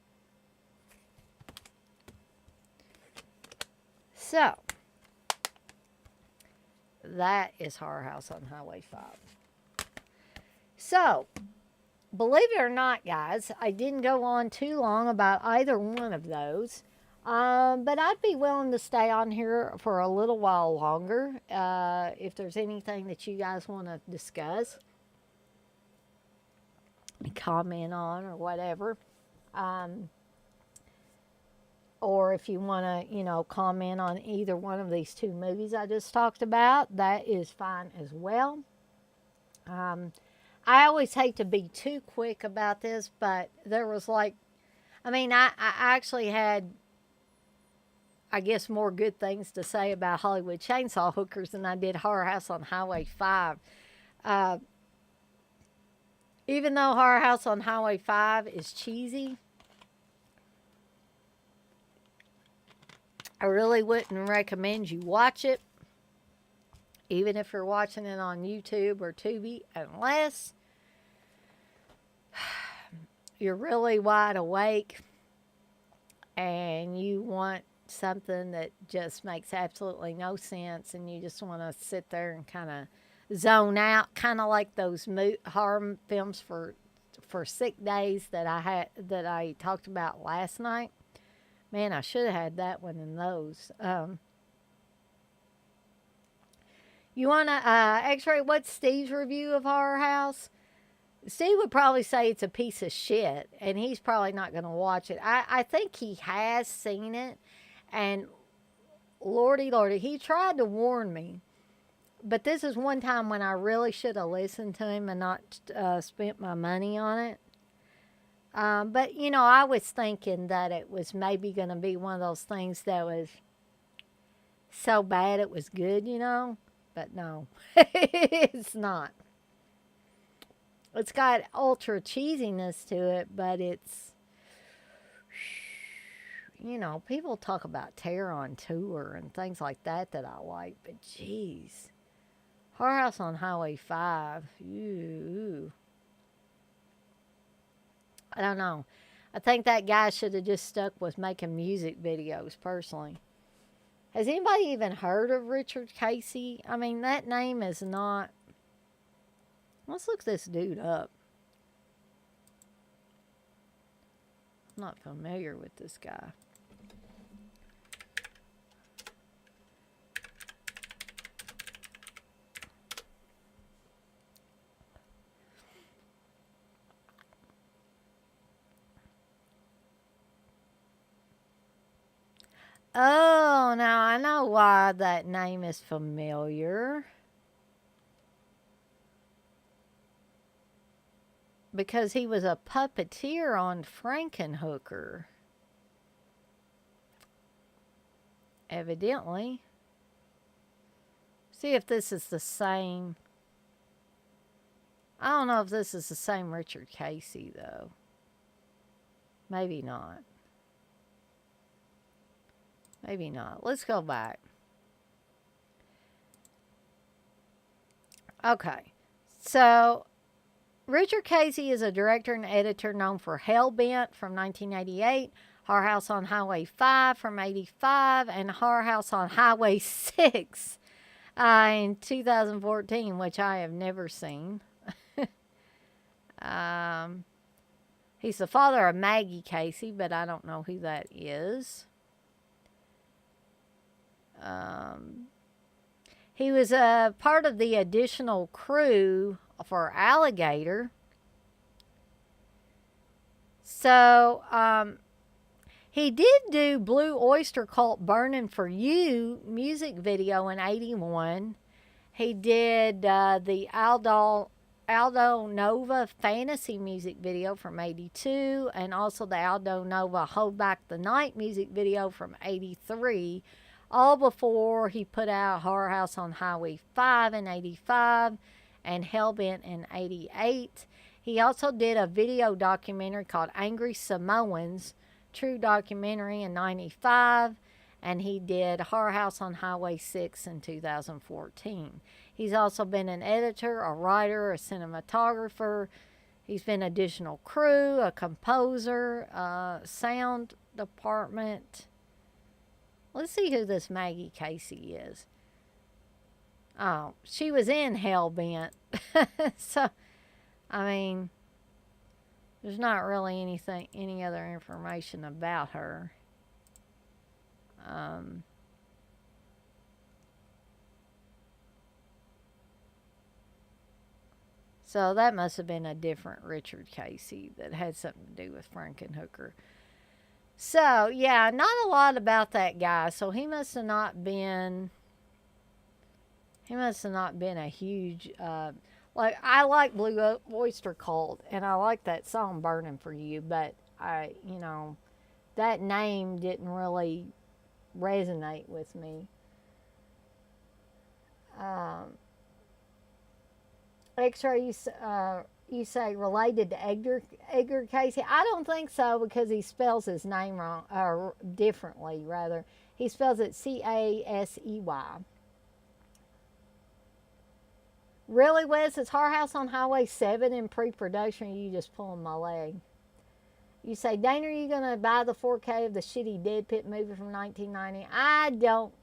So, that is Horror House on Highway 5. So, believe it or not, guys, I didn't go on too long about either one of those. But I'd be willing to stay on here for a little while longer if there's anything that you guys want to discuss, comment on, or whatever. Or if you want to, comment on either one of these two movies I just talked about, that is fine as well. I always hate to be too quick about this, but there was I actually had, I guess, more good things to say about Hollywood Chainsaw Hookers than I did Horror House on Highway 5. Even though Horror House on Highway 5 is cheesy, I really wouldn't recommend you watch it, even if you're watching it on YouTube or Tubi, unless you're really wide awake and you want something that just makes absolutely no sense and you just want to sit there and kind of zone out, kind of like those horror films for sick days that I talked about last night. Man, I should have had that one in those. You want to X-Ray, what's Steve's review of Horror House? Steve would probably say it's a piece of shit, and he's probably not going to watch it. I think he has seen it, and lordy, he tried to warn me. But this is one time when I really should have listened to him and not spent my money on it. But, I was thinking that it was maybe going to be one of those things that was so bad it was good, But no, it's not. It's got ultra cheesiness to it, but it's, people talk about Terror on Tour and things like that I like. But, geez. Horror House on Highway 5. Ooh. I don't know. I think that guy should have just stuck with making music videos, personally. Has anybody even heard of Richard Casey? I mean, that name is not Let's look this dude up. I'm not familiar with this guy. Oh, now I know why that name is familiar. Because he was a puppeteer on Frankenhooker. Evidently. See if this is the same. I don't know if this is the same Richard Casey, though. Maybe not. Maybe not. Let's go back. Okay. So, Richard Casey is a director and editor known for Hellbent from 1988, Horror House on Highway 5 from 85, and Horror House on Highway 6 in 2014, which I have never seen. He's the father of Maggie Casey, but I don't know who that is. He was a part of the additional crew for Alligator. So, he did do Blue Oyster Cult Burning for You music video in 81. He did the Aldo Nova Fantasy music video from 82, and also the Aldo Nova Hold Back the Night music video from 83, all before he put out Horror House on Highway 5 in 85 and Hellbent in 88. He also did a video documentary called Angry Samoans, true documentary, in 95, and he did Horror House on Highway 6 in 2014. He's also been an editor, a writer, a cinematographer. He's been additional crew, a composer, sound department. Let's see who this Maggie Casey is. Oh, she was in Hellbent. So, I mean, there's not really any other information about her. So that must have been a different Richard Casey that had something to do with Frankenhooker. So, yeah, not a lot about that guy. So he must have not been a huge, like, I like Blue Oyster Cult, and I like that song Burning for You, but that name didn't really resonate with me. X-Ray, you say related to Edgar Casey? I don't think so, because he spells his name wrong, or differently, rather. He spells it Casey. Really, Wes? Is Horror House on Highway 7 in pre-production, or are you just pulling my leg? You say, Dana, are you going to buy the 4K of the shitty Dead Pit movie from 1990? I don't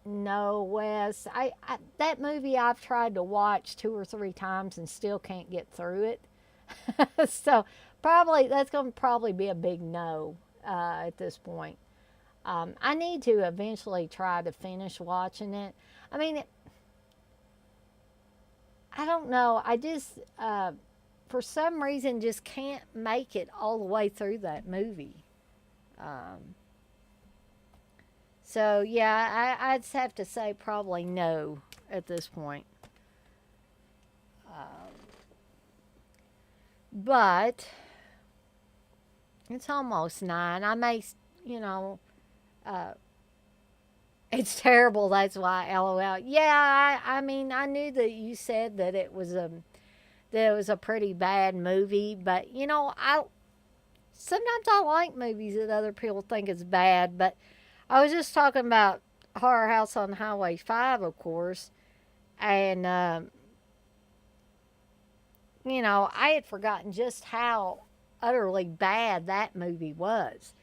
know, Wes. That movie I've tried to watch 2 or 3 times and still can't get through it. So that's going to probably be a big no at this point. I need to eventually try to finish watching it. I mean, I don't know. I just, for some reason, just can't make it all the way through that movie. So, yeah, I'd just have to say probably no at this point. But it's almost 9. I may, it's terrible. That's why, LOL. Yeah, I mean, I knew that you said that it was a pretty bad movie, but sometimes I like movies that other people think is bad. But I was just talking about Horror House on Highway 5, of course, and I had forgotten just how utterly bad that movie was.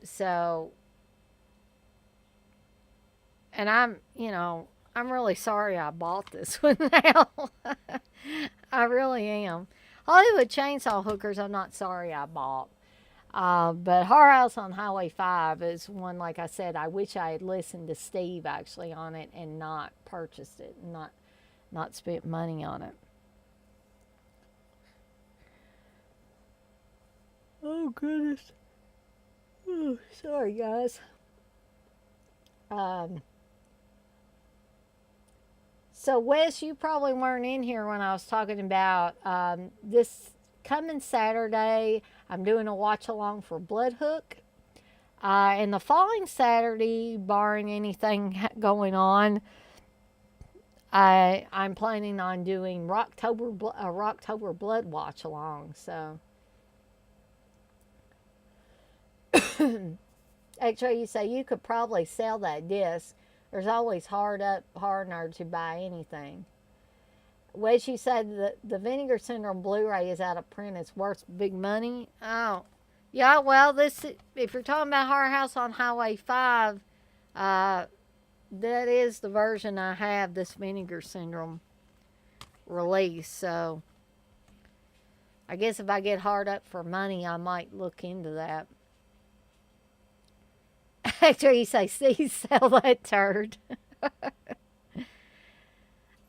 So, and I'm I'm really sorry I bought this one now. I really am. Hollywood Chainsaw Hookers, I'm not sorry I bought. But Horror House on Highway 5 is one, like I said, I wish I had listened to Steve actually on it and not purchased it, not spent money on it. Oh, goodness. Oh, sorry, guys. Um, so, Wes, you probably weren't in here when I was talking about this coming Saturday. I'm doing a watch along for Bloodhook. And the following Saturday, barring anything going on, I'm planning on doing Rocktober Blood Watch along. So, actually, you say you could probably sell that disc. There's always hard to buy anything. Wes, you said the Vinegar Syndrome Blu-ray is out of print. It's worth big money. Oh, yeah. Well, this if you're talking about Horror House on Highway 5, uh, that is the version I have. This Vinegar Syndrome release. So I guess if I get hard up for money, I might look into that. After you say, "See, sell that turd."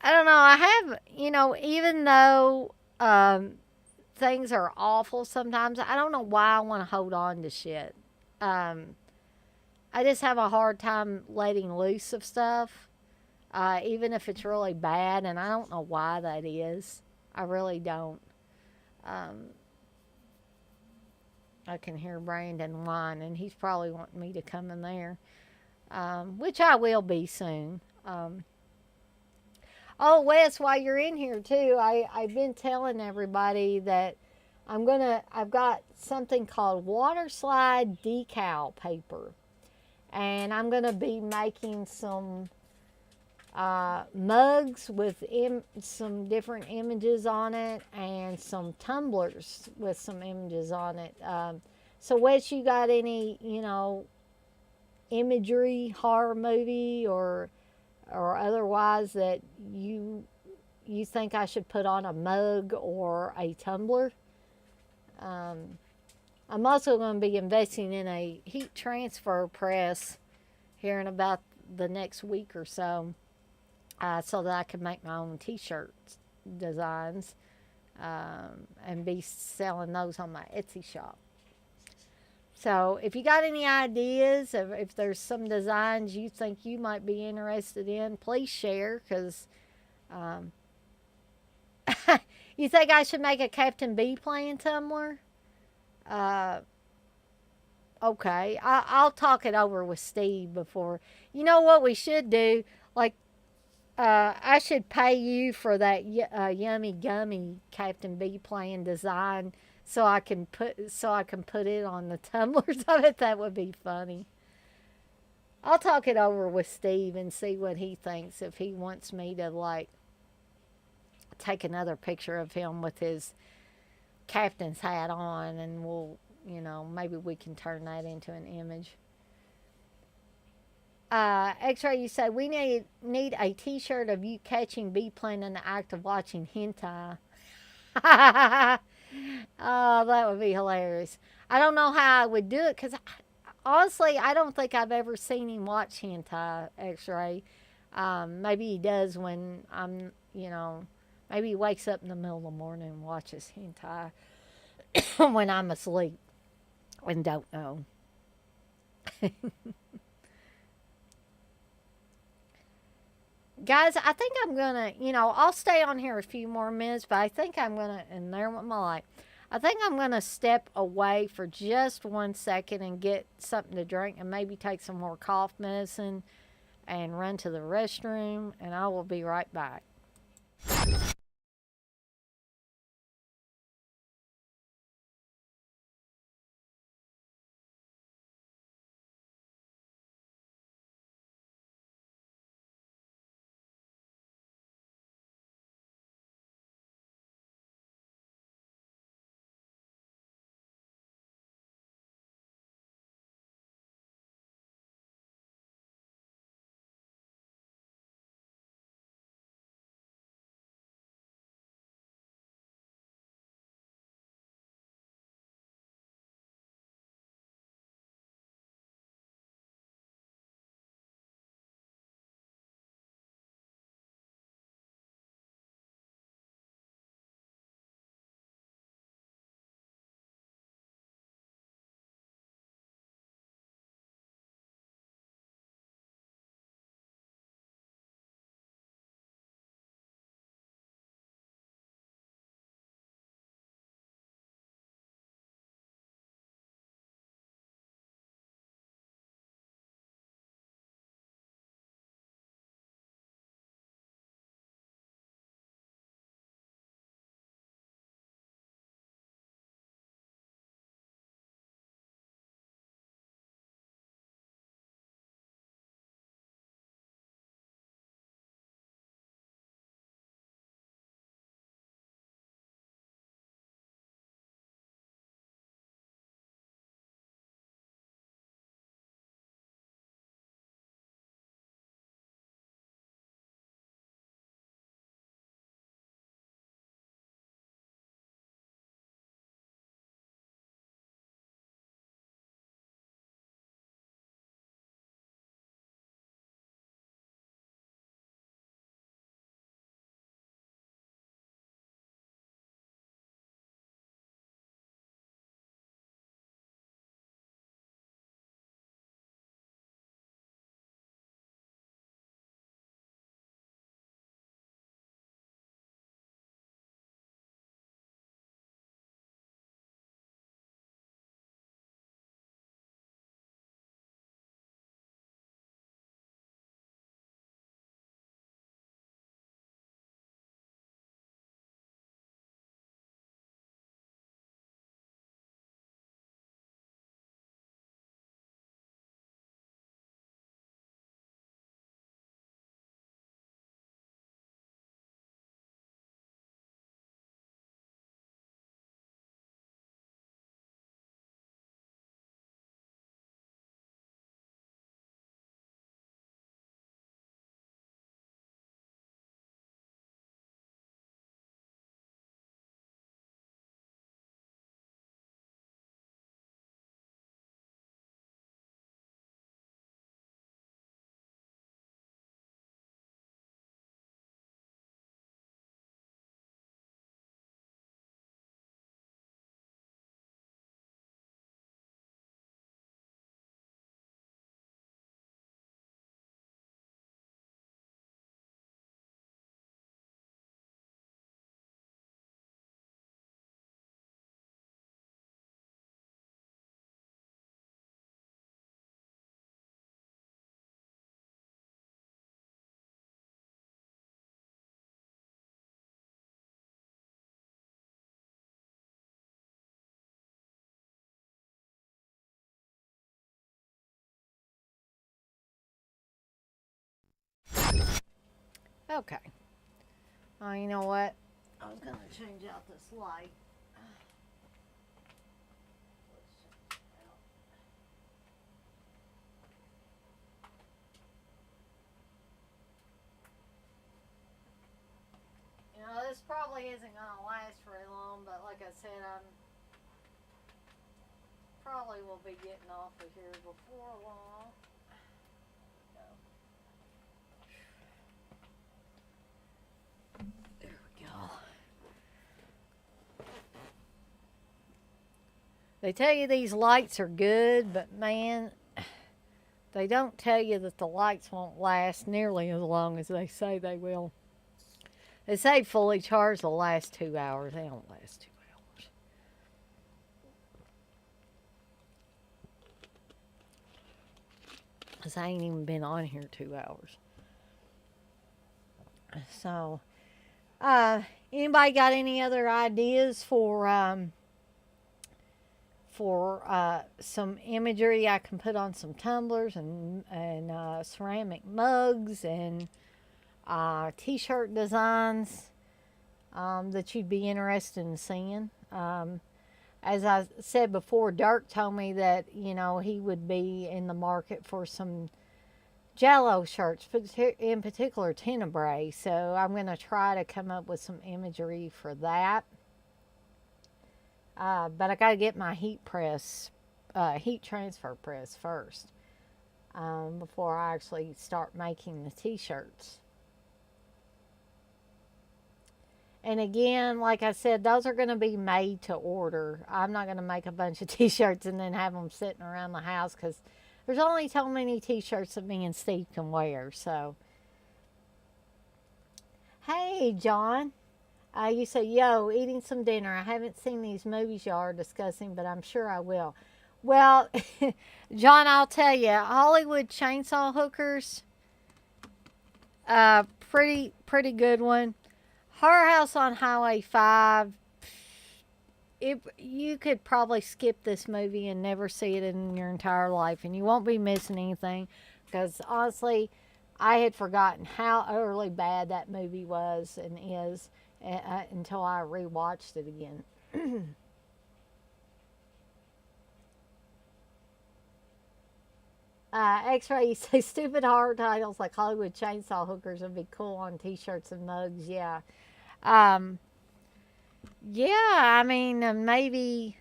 I don't know. I have, even though things are awful sometimes, I don't know why I want to hold on to shit. Um, I just have a hard time letting loose of stuff, even if it's really bad, and I don't know why that is. I really don't. Um, I can hear Brandon whine, and he's probably wanting me to come in there, which I will be soon. Oh, Wes, while you're in here too, I've been telling everybody that I've got something called water slide decal paper. And I'm gonna be making some mugs with some different images on it and some tumblers with some images on it. So Wes, you got any, imagery, horror movie or otherwise that you think I should put on a mug or a tumbler? Um, I'm also going to be investing in a heat transfer press here in about the next week or so that I can make my own t-shirt designs and be selling those on my Etsy shop. So if you got any ideas, if there's some designs you think you might be interested in, please share because um, you think I should make a Captain B playing tumbler? Uh, okay, I'll talk it over with Steve before. You know what we should do? Like, I should pay you for that yummy gummy Captain B playing design so I can put it on the tumblers. I bet that would be funny. I'll talk it over with Steve and see what he thinks if he wants me to like take another picture of him with his captain's hat on and maybe we can turn that into an image. X-Ray, you said we need a T-shirt of you catching B plane in the act of watching hentai. Oh, that would be hilarious. I don't know how I would do it because honestly, I don't think I've ever seen him watch hentai. X-Ray. Maybe he does when maybe he wakes up in the middle of the morning and watches hentai when I'm asleep and don't know. Guys, I think I'm gonna, I'll stay on here a few more minutes, but I think I'm gonna, and there went my light. I think I'm gonna step away for just 1 second and get something to drink and maybe take some more cough medicine and run to the restroom, and I will be right back. Okay. Oh, you know what? I was going to change out this light. You know, this probably isn't going to last very long, but like I said, I'm probably will be getting off of here before long. There we go. They tell you these lights are good, but man, they don't tell you that the lights won't last nearly as long as they say they will. They say fully charged will last 2 hours. They don't last 2 hours. Because I ain't even been on here 2 hours. So, anybody got any other ideas for some imagery I can put on some tumblers and ceramic mugs and t-shirt designs that you'd be interested in seeing? As I said before, Dirk told me that he would be in the market for some Jello shirts, in particular Tenebrae. So I'm going to try to come up with some imagery for that. But I got to get my heat transfer press first before I actually start making the t-shirts. And again, like I said, those are going to be made to order. I'm not going to make a bunch of t-shirts and then have them sitting around the house because there's only so many t-shirts that me and Steve can wear. So, hey, John. You say, yo, eating some dinner. I haven't seen these movies y'all are discussing, but I'm sure I will. Well, John, I'll tell you, Hollywood Chainsaw Hookers, pretty good one. Horror House on Highway 5, you could probably skip this movie and never see it in your entire life, and you won't be missing anything, because honestly, I had forgotten how utterly bad that movie was and is until I rewatched it again. X-Ray, you say stupid horror titles like Hollywood Chainsaw Hookers would be cool on t-shirts and mugs. Yeah. Um, yeah, I mean, maybe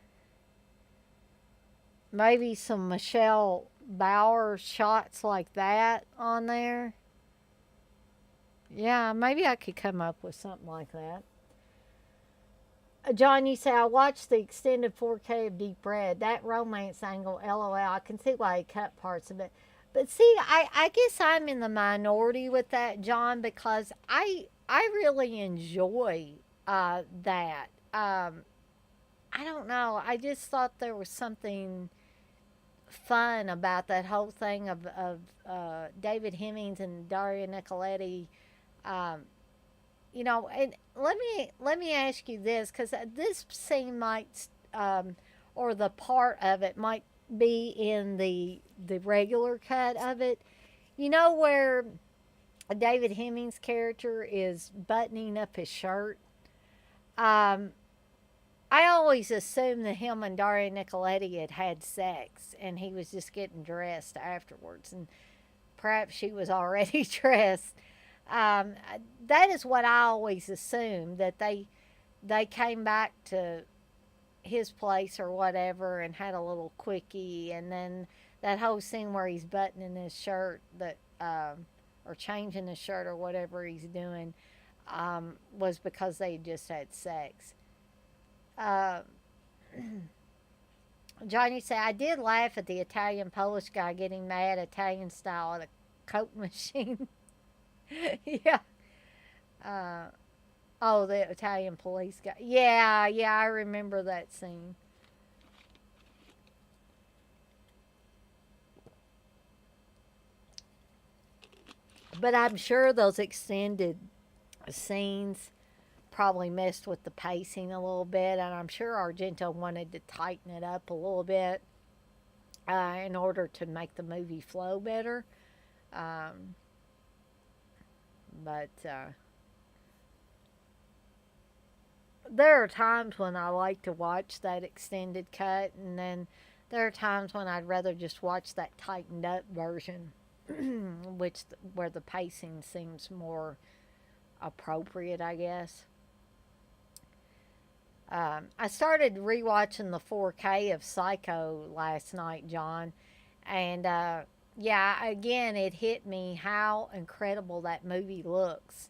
some Michelle Bauer shots like that on there. Yeah, maybe I could come up with something like that. John, you say, I watched the extended 4K of Deep Red. That romance angle, LOL. I can see why he cut parts of it. But see, I guess I'm in the minority with that, John, because I really enjoy that. I don't know. I just thought there was something fun about that whole thing of David Hemmings and Daria Nicoletti. Um, and let me ask you this, because this scene might, or the part of it might be in the regular cut of it. You know where David Hemmings' character is buttoning up his shirt. Um, I always assumed that him and Daria Nicoletti had sex, and he was just getting dressed afterwards, and perhaps she was already dressed. Um, that is what I always assumed, that they came back to his place or whatever and had a little quickie, and then that whole scene where he's buttoning his shirt or changing his shirt or whatever he's doing was because they just had sex. Uh, Johnny said, I did laugh at the Italian Polish guy getting mad Italian style at a Coke machine. Yeah. Uh, oh, the Italian police guy. Yeah, yeah, I remember that scene. But I'm sure those extended scenes probably messed with the pacing a little bit, and I'm sure Argento wanted to tighten it up a little bit in order to make the movie flow better. Um, But there are times when I like to watch that extended cut, and then there are times when I'd rather just watch that tightened up version, which where the pacing seems more appropriate, I guess. I started rewatching the 4K of Psycho last night, John, and yeah, again, it hit me how incredible that movie looks.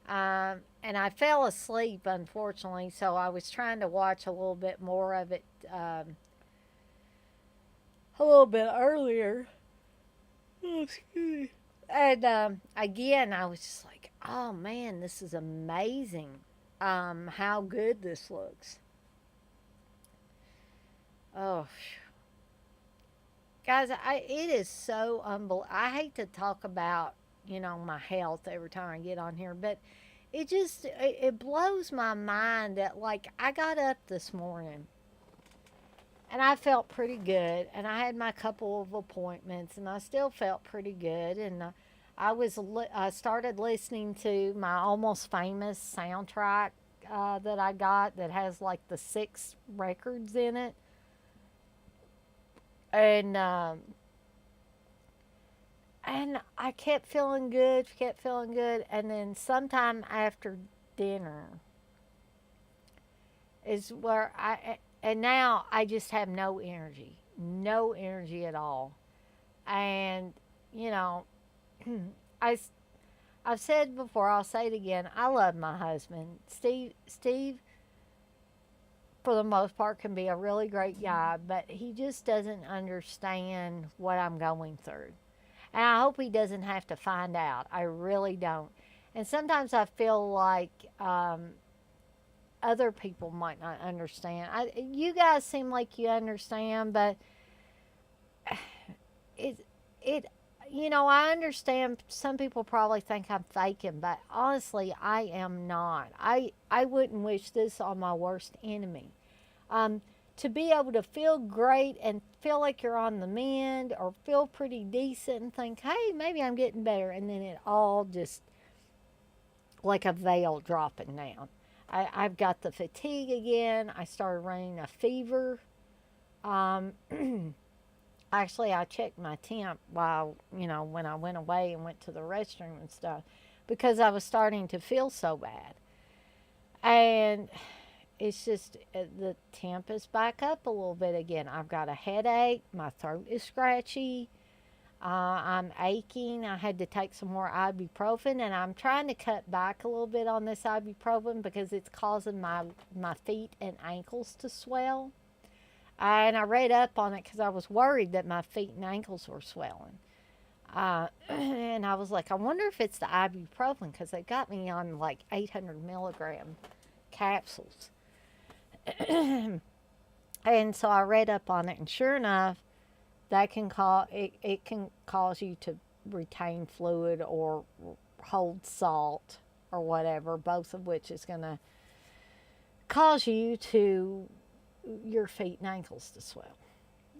And I fell asleep, unfortunately, so I was trying to watch a little bit more of it a little bit earlier. Oh, excuse me. And again, I was just like, oh man, this is amazing. How good this looks. Oh, guys, it is so unbelievable. I hate to talk about my health every time I get on here, but it blows my mind that like I got up this morning and I felt pretty good, and I had my couple of appointments, and I still felt pretty good, and I started listening to my Almost Famous soundtrack that I got that has like the 6 records in it, and I kept feeling good, and then sometime after dinner is where and now I just have no energy at all, and you know, I I've said before, I'll say it again. I love my husband, Steve. Steve, for the most part, can be a really great guy, but he just doesn't understand what I'm going through. And I hope he doesn't have to find out. I really don't. And sometimes I feel like other people might not understand. You guys seem like you understand, but it, it, I understand some people probably think I'm faking, but honestly, I am not. I wouldn't wish this on my worst enemy. Um, to be able to feel great and feel like you're on the mend or feel pretty decent and think, hey, maybe I'm getting better. And then it all just like a veil dropping down. I've got the fatigue again. I started running a fever. Um, Actually, I checked my temp while, when I went away and went to the restroom and stuff because I was starting to feel so bad. And it's just the temp is back up a little bit again. I've got a headache. My throat is scratchy. I'm aching. I had to take some more ibuprofen, and I'm trying to cut back a little bit on this ibuprofen because it's causing my feet and ankles to swell. And I read up on it because I was worried that my feet and ankles were swelling. And I was like, I wonder if it's the ibuprofen because they got me on like 800 milligram capsules. And so I read up on it, and sure enough, that can cause it can cause you to retain fluid or hold salt or whatever, both of which is going to cause your feet and ankles to swell.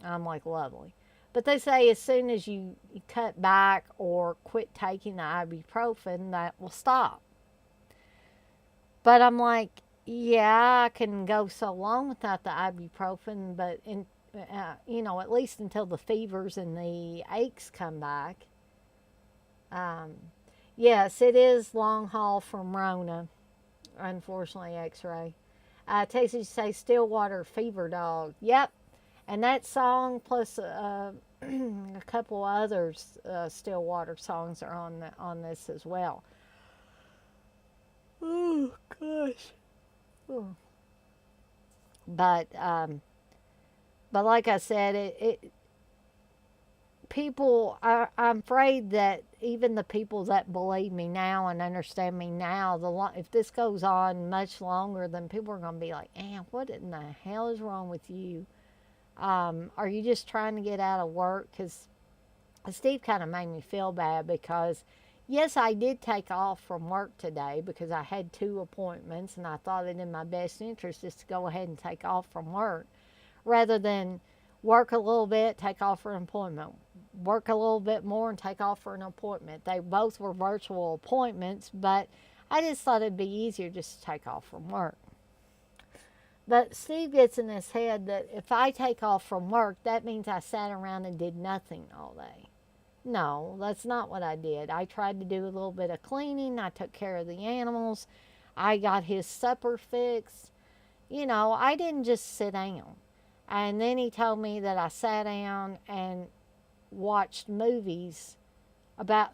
I'm like, lovely. But they say as soon as you cut back or quit taking the ibuprofen, that will stop. But I'm like, yeah, I can go so long without the ibuprofen, but at least until the fevers and the aches come back. Um, yes, it is long haul from Rona. Unfortunately, X-ray. Texas say Stillwater Fever Dog. Yep, and that song plus a couple others Stillwater songs are on this as well. Oh gosh. Oh. But like I said, it people I'm afraid that even the people that believe me now and understand me now, if this goes on much longer, then people are going to be like, what in the hell is wrong with you? Are you just trying to get out of work? Because Steve kind of made me feel bad because yes, I did take off from work today because I had 2 appointments, and I thought it in my best interest just to go ahead and take off from work rather than work a little bit, take off for an appointment, work a little bit more and take off for an appointment. They both were virtual appointments, but I just thought it'd be easier just to take off from work. But Steve gets in his head that if I take off from work, that means I sat around and did nothing all day. No, that's not what I did. I tried to do a little bit of cleaning. I took care of the animals. I got his supper fixed. I didn't just sit down. And then he told me that I sat down and watched movies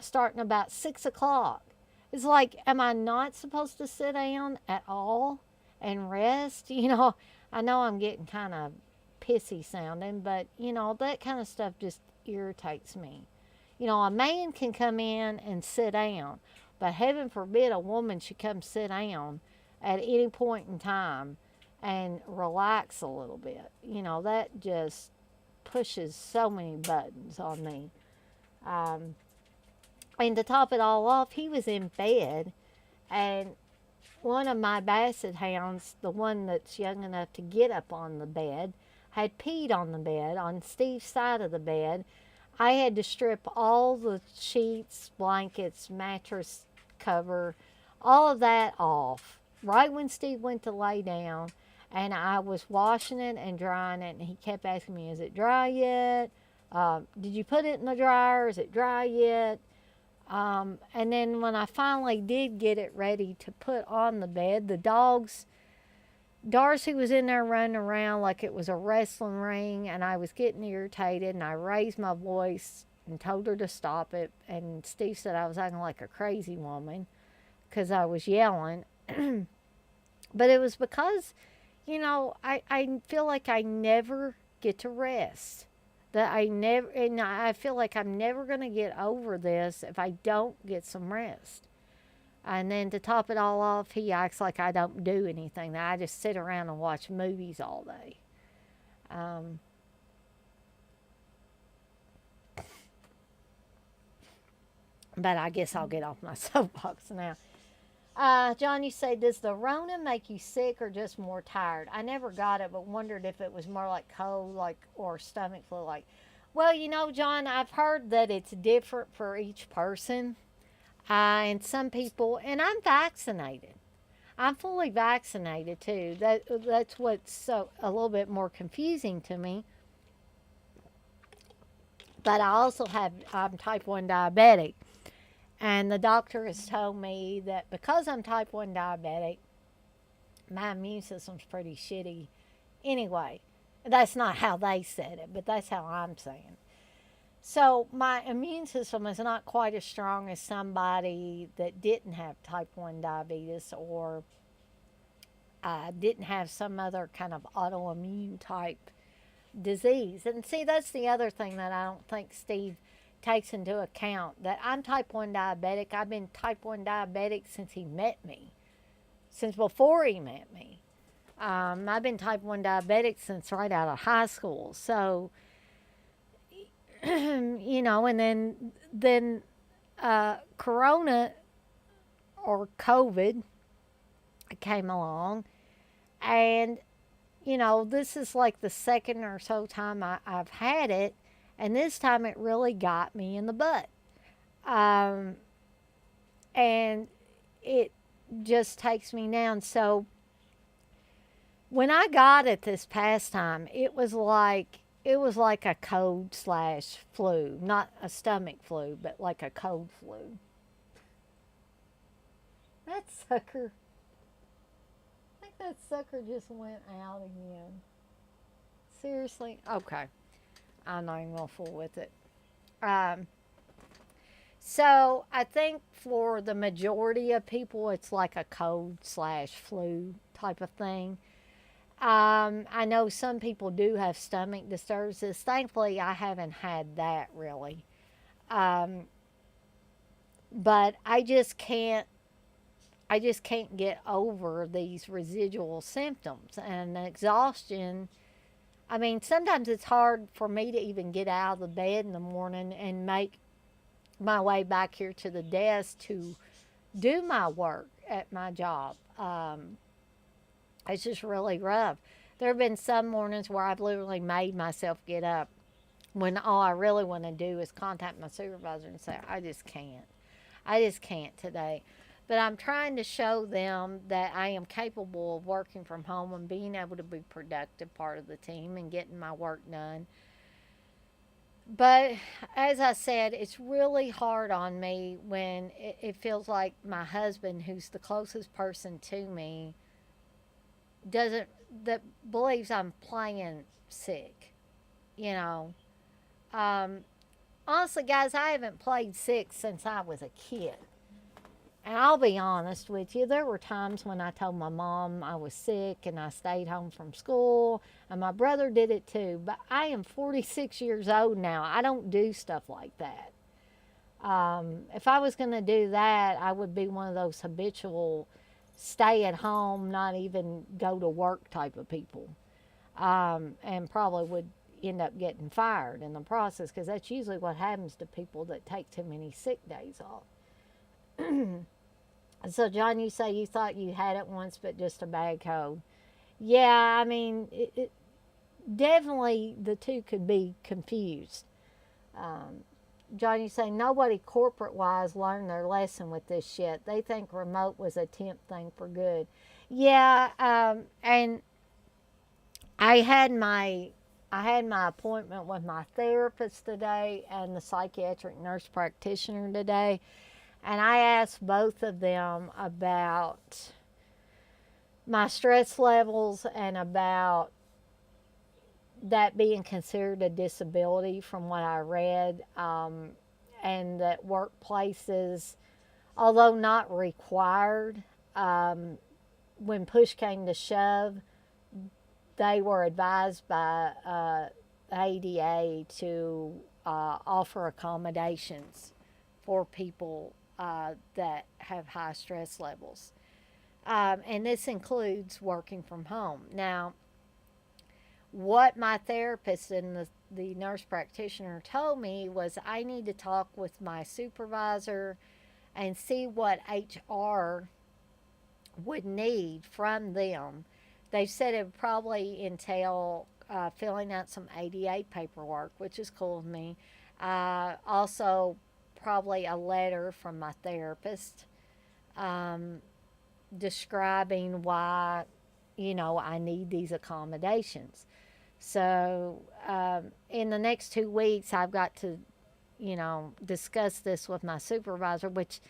starting about 6 o'clock. It's like, am I not supposed to sit down at all and rest? I know I'm getting kind of pissy sounding, but that kind of stuff just irritates me. A man can come in and sit down, but heaven forbid a woman should come sit down at any point in time and relax a little bit. That just pushes so many buttons on me. And to top it all off, he was in bed, and one of my basset hounds, the one that's young enough to get up on the bed, had peed on the bed, on Steve's side of the bed. I had to strip all the sheets, blankets, mattress cover, all of that off right when Steve went to lay down. And I was washing it and drying it, and he kept asking me, is it dry yet? Did you put it in the dryer? Is it dry yet? And then when I finally did get it ready to put on the bed, the dogs, Darcy was in there running around like it was a wrestling ring, and I was getting irritated, and I raised my voice and told her to stop it. And Steve said I was acting like a crazy woman because I was yelling. But it was because, I feel like I never get to rest. And I feel like I'm never going to get over this if I don't get some rest. And then to top it all off, he acts like I don't do anything, that I just sit around and watch movies all day. But I guess I'll get off my soapbox now. John, you say, does the Rona make you sick or just more tired? I never got it, but wondered if it was more like cold, or stomach flu, Well, John, I've heard that it's different for each person, and some people, and I'm vaccinated. I'm fully vaccinated too. That's what's so a little bit more confusing to me. But I'm type 1 diabetic. And the doctor has told me that because I'm type 1 diabetic, my immune system's pretty shitty anyway. That's not how they said it, but that's how I'm saying. So my immune system is not quite as strong as somebody that didn't have type 1 diabetes or didn't have some other kind of autoimmune type disease. And see, that's the other thing that I don't think Steve takes into account, that I'm type 1 diabetic. I've been type 1 diabetic since he met me, since before he met me. I've been type 1 diabetic since right out of high school. So, and then Corona or COVID came along, and this is like the second or so time I've had it. And this time it really got me in the butt. And it just takes me down. So when I got it this past time, it was like a cold / flu. Not a stomach flu, but like a cold flu. That sucker. I think that sucker just went out again. Seriously? Okay. I'm not even going to fool with it. So I think for the majority of people, it's like a cold / flu type of thing. I know some people do have stomach disturbances. Thankfully, I haven't had that really. But I just can't get over these residual symptoms and exhaustion. I mean, sometimes it's hard for me to even get out of the bed in the morning and make my way back here to the desk to do my work at my job. It's just really rough. There have been some mornings where I've literally made myself get up when all I really want to do is contact my supervisor and say, I just can't. I just can't today. But I'm trying to show them that I am capable of working from home and being able to be productive part of the team and getting my work done. But as I said, it's really hard on me when it feels like my husband, who's the closest person to me, doesn't that believes I'm playing sick. You know, um, honestly, guys, I haven't played sick since I was a kid. And I'll be honest with you, there were times when I told my mom I was sick and I stayed home from school, and my brother did it too. But I am 46 years old now. I don't do stuff like that. If I was going to do that, I would be one of those habitual stay at home, not even go to work type of people, and probably would end up getting fired in the process because that's usually what happens to people that take too many sick days off. So, John, you say you thought you had it once, but just a bad cold. Yeah, I mean, definitely the two could be confused. Um, John, you say nobody corporate wise learned their lesson with this shit. They think remote was a temp thing for good. Yeah, and I had my I had my appointment with my therapist today and the psychiatric nurse practitioner today, and I asked both of them about my stress levels and about that being considered a disability from what I read, and that workplaces, although not required, um, when push came to shove, they were advised by ADA to offer accommodations for people that have high stress levels. And this includes working from home. Now, what my therapist and the nurse practitioner told me was I need to talk with my supervisor and see what HR would need from them. They said it would probably entail filling out some ADA paperwork, which is cool with me. Also, probably a letter from my therapist um, describing why, I need these accommodations. So, in the next 2 weeks, I've got to, discuss this with my supervisor, which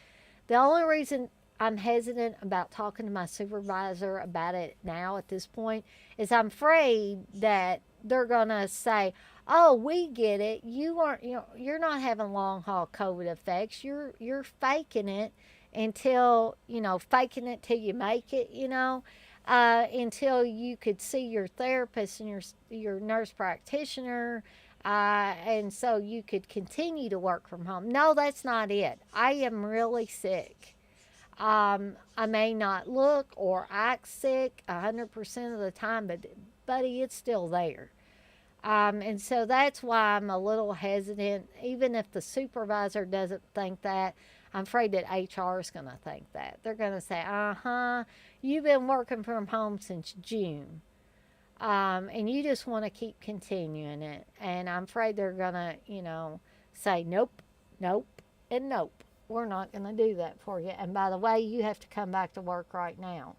the only reason I'm hesitant about talking to my supervisor about it now at this point is I'm afraid that they're going to say, "Oh, we get it. You aren't, you're not having long haul COVID effects. You're faking it until, faking it till you make it, until you could see your therapist and your nurse practitioner, and so you could continue to work from home." No, that's not it. I am really sick. I may not look or act sick 100% of the time, but buddy, it's still there. And so that's why I'm a little hesitant. Even if the supervisor doesn't think that, I'm afraid that HR is going to think that. They're going to say, you've been working from home since June. And you just want to keep continuing it. And I'm afraid they're going to, say, nope, nope, and nope. We're not going to do that for you. And by the way, you have to come back to work right now.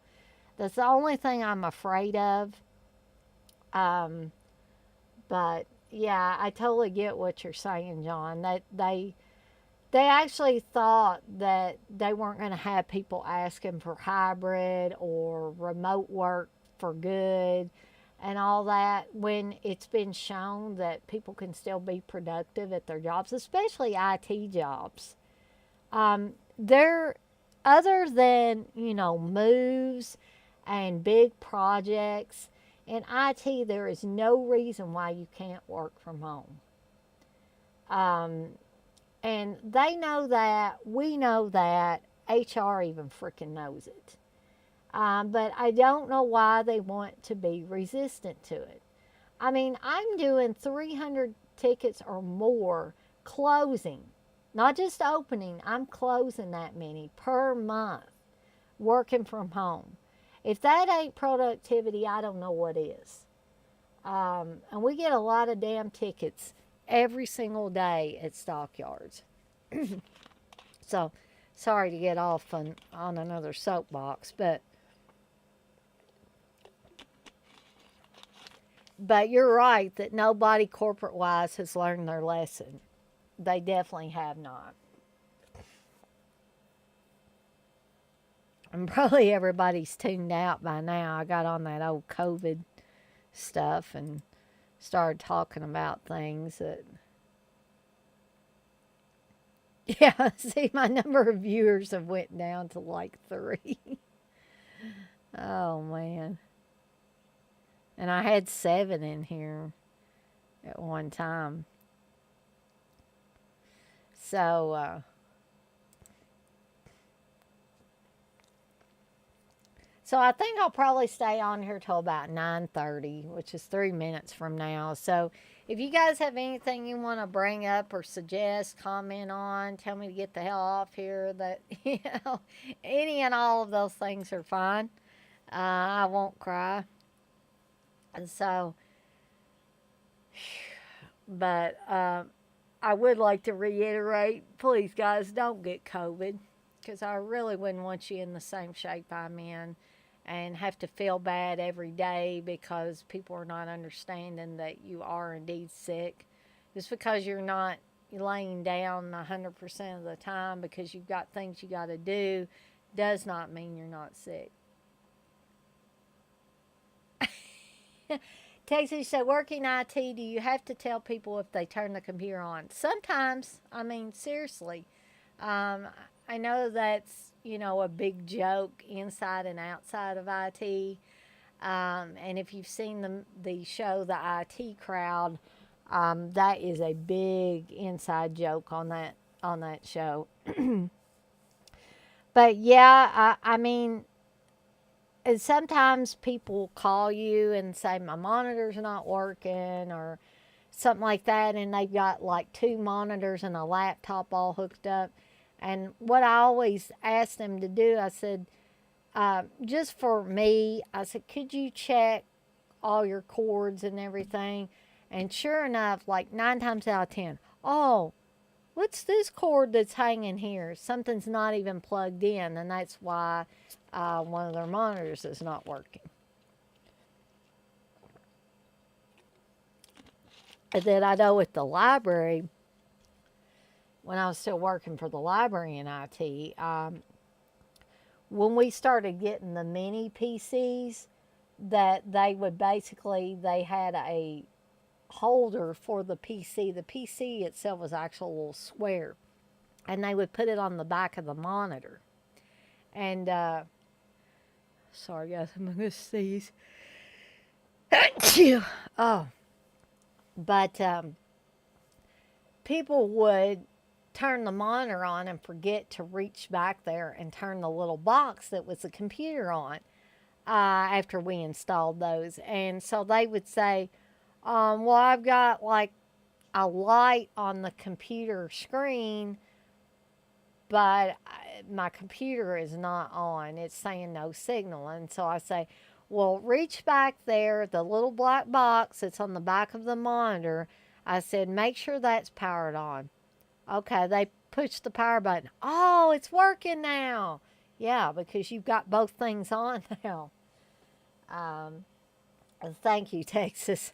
That's the only thing I'm afraid of. But yeah, I totally get what you're saying, John. That they actually thought that they weren't going to have people asking for hybrid or remote work for good and all that, when it's been shown that people can still be productive at their jobs, especially IT jobs. They're other than, moves and big projects in IT, there is no reason why you can't work from home. Um, and they know that, we know that, HR even freaking knows it. But I don't know why they want to be resistant to it. I mean, I'm doing 300 tickets or more closing, not just opening, I'm closing that many per month working from home. If that ain't productivity, I don't know what is. And we get a lot of damn tickets every single day at stockyards. So, sorry to get off on another soapbox, but you're right that nobody corporate wise has learned their lesson. They definitely have not. And probably everybody's tuned out by now. I got on that old COVID stuff and started talking about things that, yeah, see, my number of viewers have went down to like 3. Oh man. And I had 7 in here at one time. So I think I'll probably stay on here till about 9:30, which is 3 minutes from now. So if you guys have anything you want to bring up or suggest, comment on, tell me to get the hell off here, that any and all of those things are fine. I won't cry. And so, but I would like to reiterate, please guys, don't get COVID, because I really wouldn't want you in the same shape I'm in and have to feel bad every day because people are not understanding that you are indeed sick. Just because you're not laying down 100% of the time because you've got things you got to do does not mean you're not sick. Texas said, working IT, do you have to tell people if they turn the computer on? Sometimes. I mean, seriously. Um, I know that's, a big joke inside and outside of IT. And if you've seen the show, The IT Crowd, that is a big inside joke on that show. But yeah, I mean, and sometimes people call you and say my monitor's not working or something like that, and they've got like 2 monitors and a laptop all hooked up. And what I always ask them to do, I said, just for me, I said, could you check all your cords and everything? And sure enough, like 9 times out of 10, oh, what's this cord that's hanging here? Something's not even plugged in, and that's why one of their monitors is not working. And then I know at the library, when I was still working for the library in IT, when we started getting the mini PCs, that they had a holder for the PC. The PC itself was actually a little square, and they would put it on the back of the monitor. And sorry guys, I'm gonna sneeze. Oh, but people would turn the monitor on and forget to reach back there and turn the little box that was the computer on after we installed those. And so they would say, well, I've got like a light on the computer screen, but my computer is not on. It's saying no signal. And so I say, well, reach back there, the little black box that's on the back of the monitor. I said, make sure that's powered on. Okay, they push the power button. Oh, it's working now. Yeah, because you've got both things on now. Um, Thank you, Texas.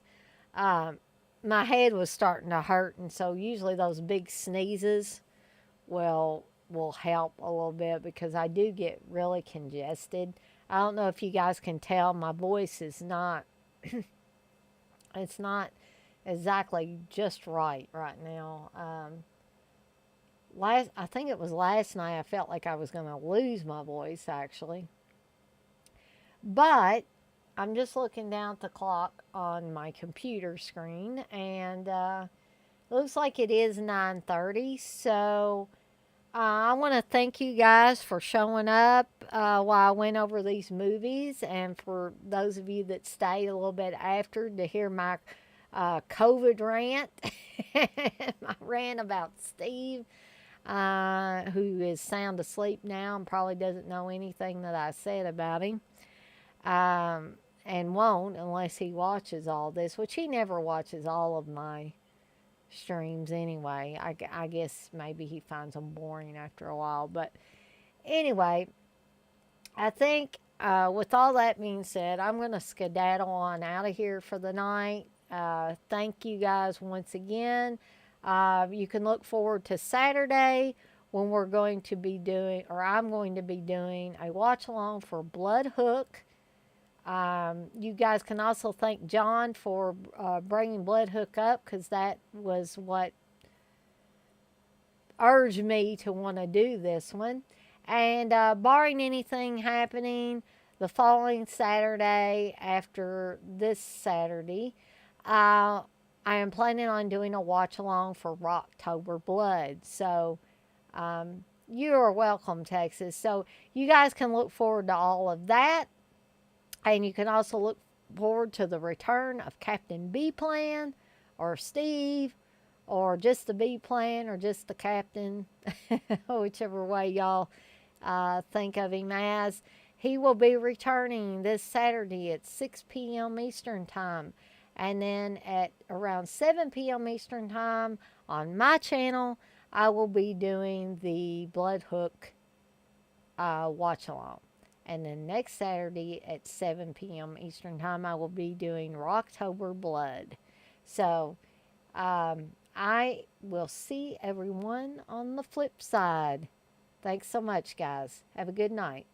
Um, my head was starting to hurt, and so usually those big sneezes will help a little bit because I do get really congested. I don't know if you guys can tell, my voice is not it's not exactly just right now. I think it was last night I felt like I was going to lose my voice actually. But I'm just looking down at the clock on my computer screen, and looks like it is 9:30. So I want to thank you guys for showing up while I went over these movies, and for those of you that stayed a little bit after to hear my COVID rant, my rant about Steve, who is sound asleep now and probably doesn't know anything that I said about him. And won't unless he watches all this, which he never watches all of my streams anyway. I guess maybe he finds them boring after a while. But anyway, I think with all that being said, I'm going to skedaddle on out of here for the night. Thank you guys once again. You can look forward to Saturday when we're going to be doing, or I'm going to be doing, a watch along for Blood Hook. You guys can also thank John for bringing Blood Hook up because that was what urged me to want to do this one. And barring anything happening the following Saturday after this Saturday, I am planning on doing a watch along for Rocktober Blood. So you are welcome, Texas. So you guys can look forward to all of that. And you can also look forward to the return of Captain B Plan or Steve or just the B Plan or just the Captain, whichever way y'all think of him as. He will be returning this Saturday at 6 p.m. Eastern Time. And then at around 7 p.m. Eastern Time on my channel, I will be doing the Blood Hook watch along. And then next Saturday at 7 p.m. Eastern Time, I will be doing Rocktober Blood. So I will see everyone on the flip side. Thanks so much, guys. Have a good night.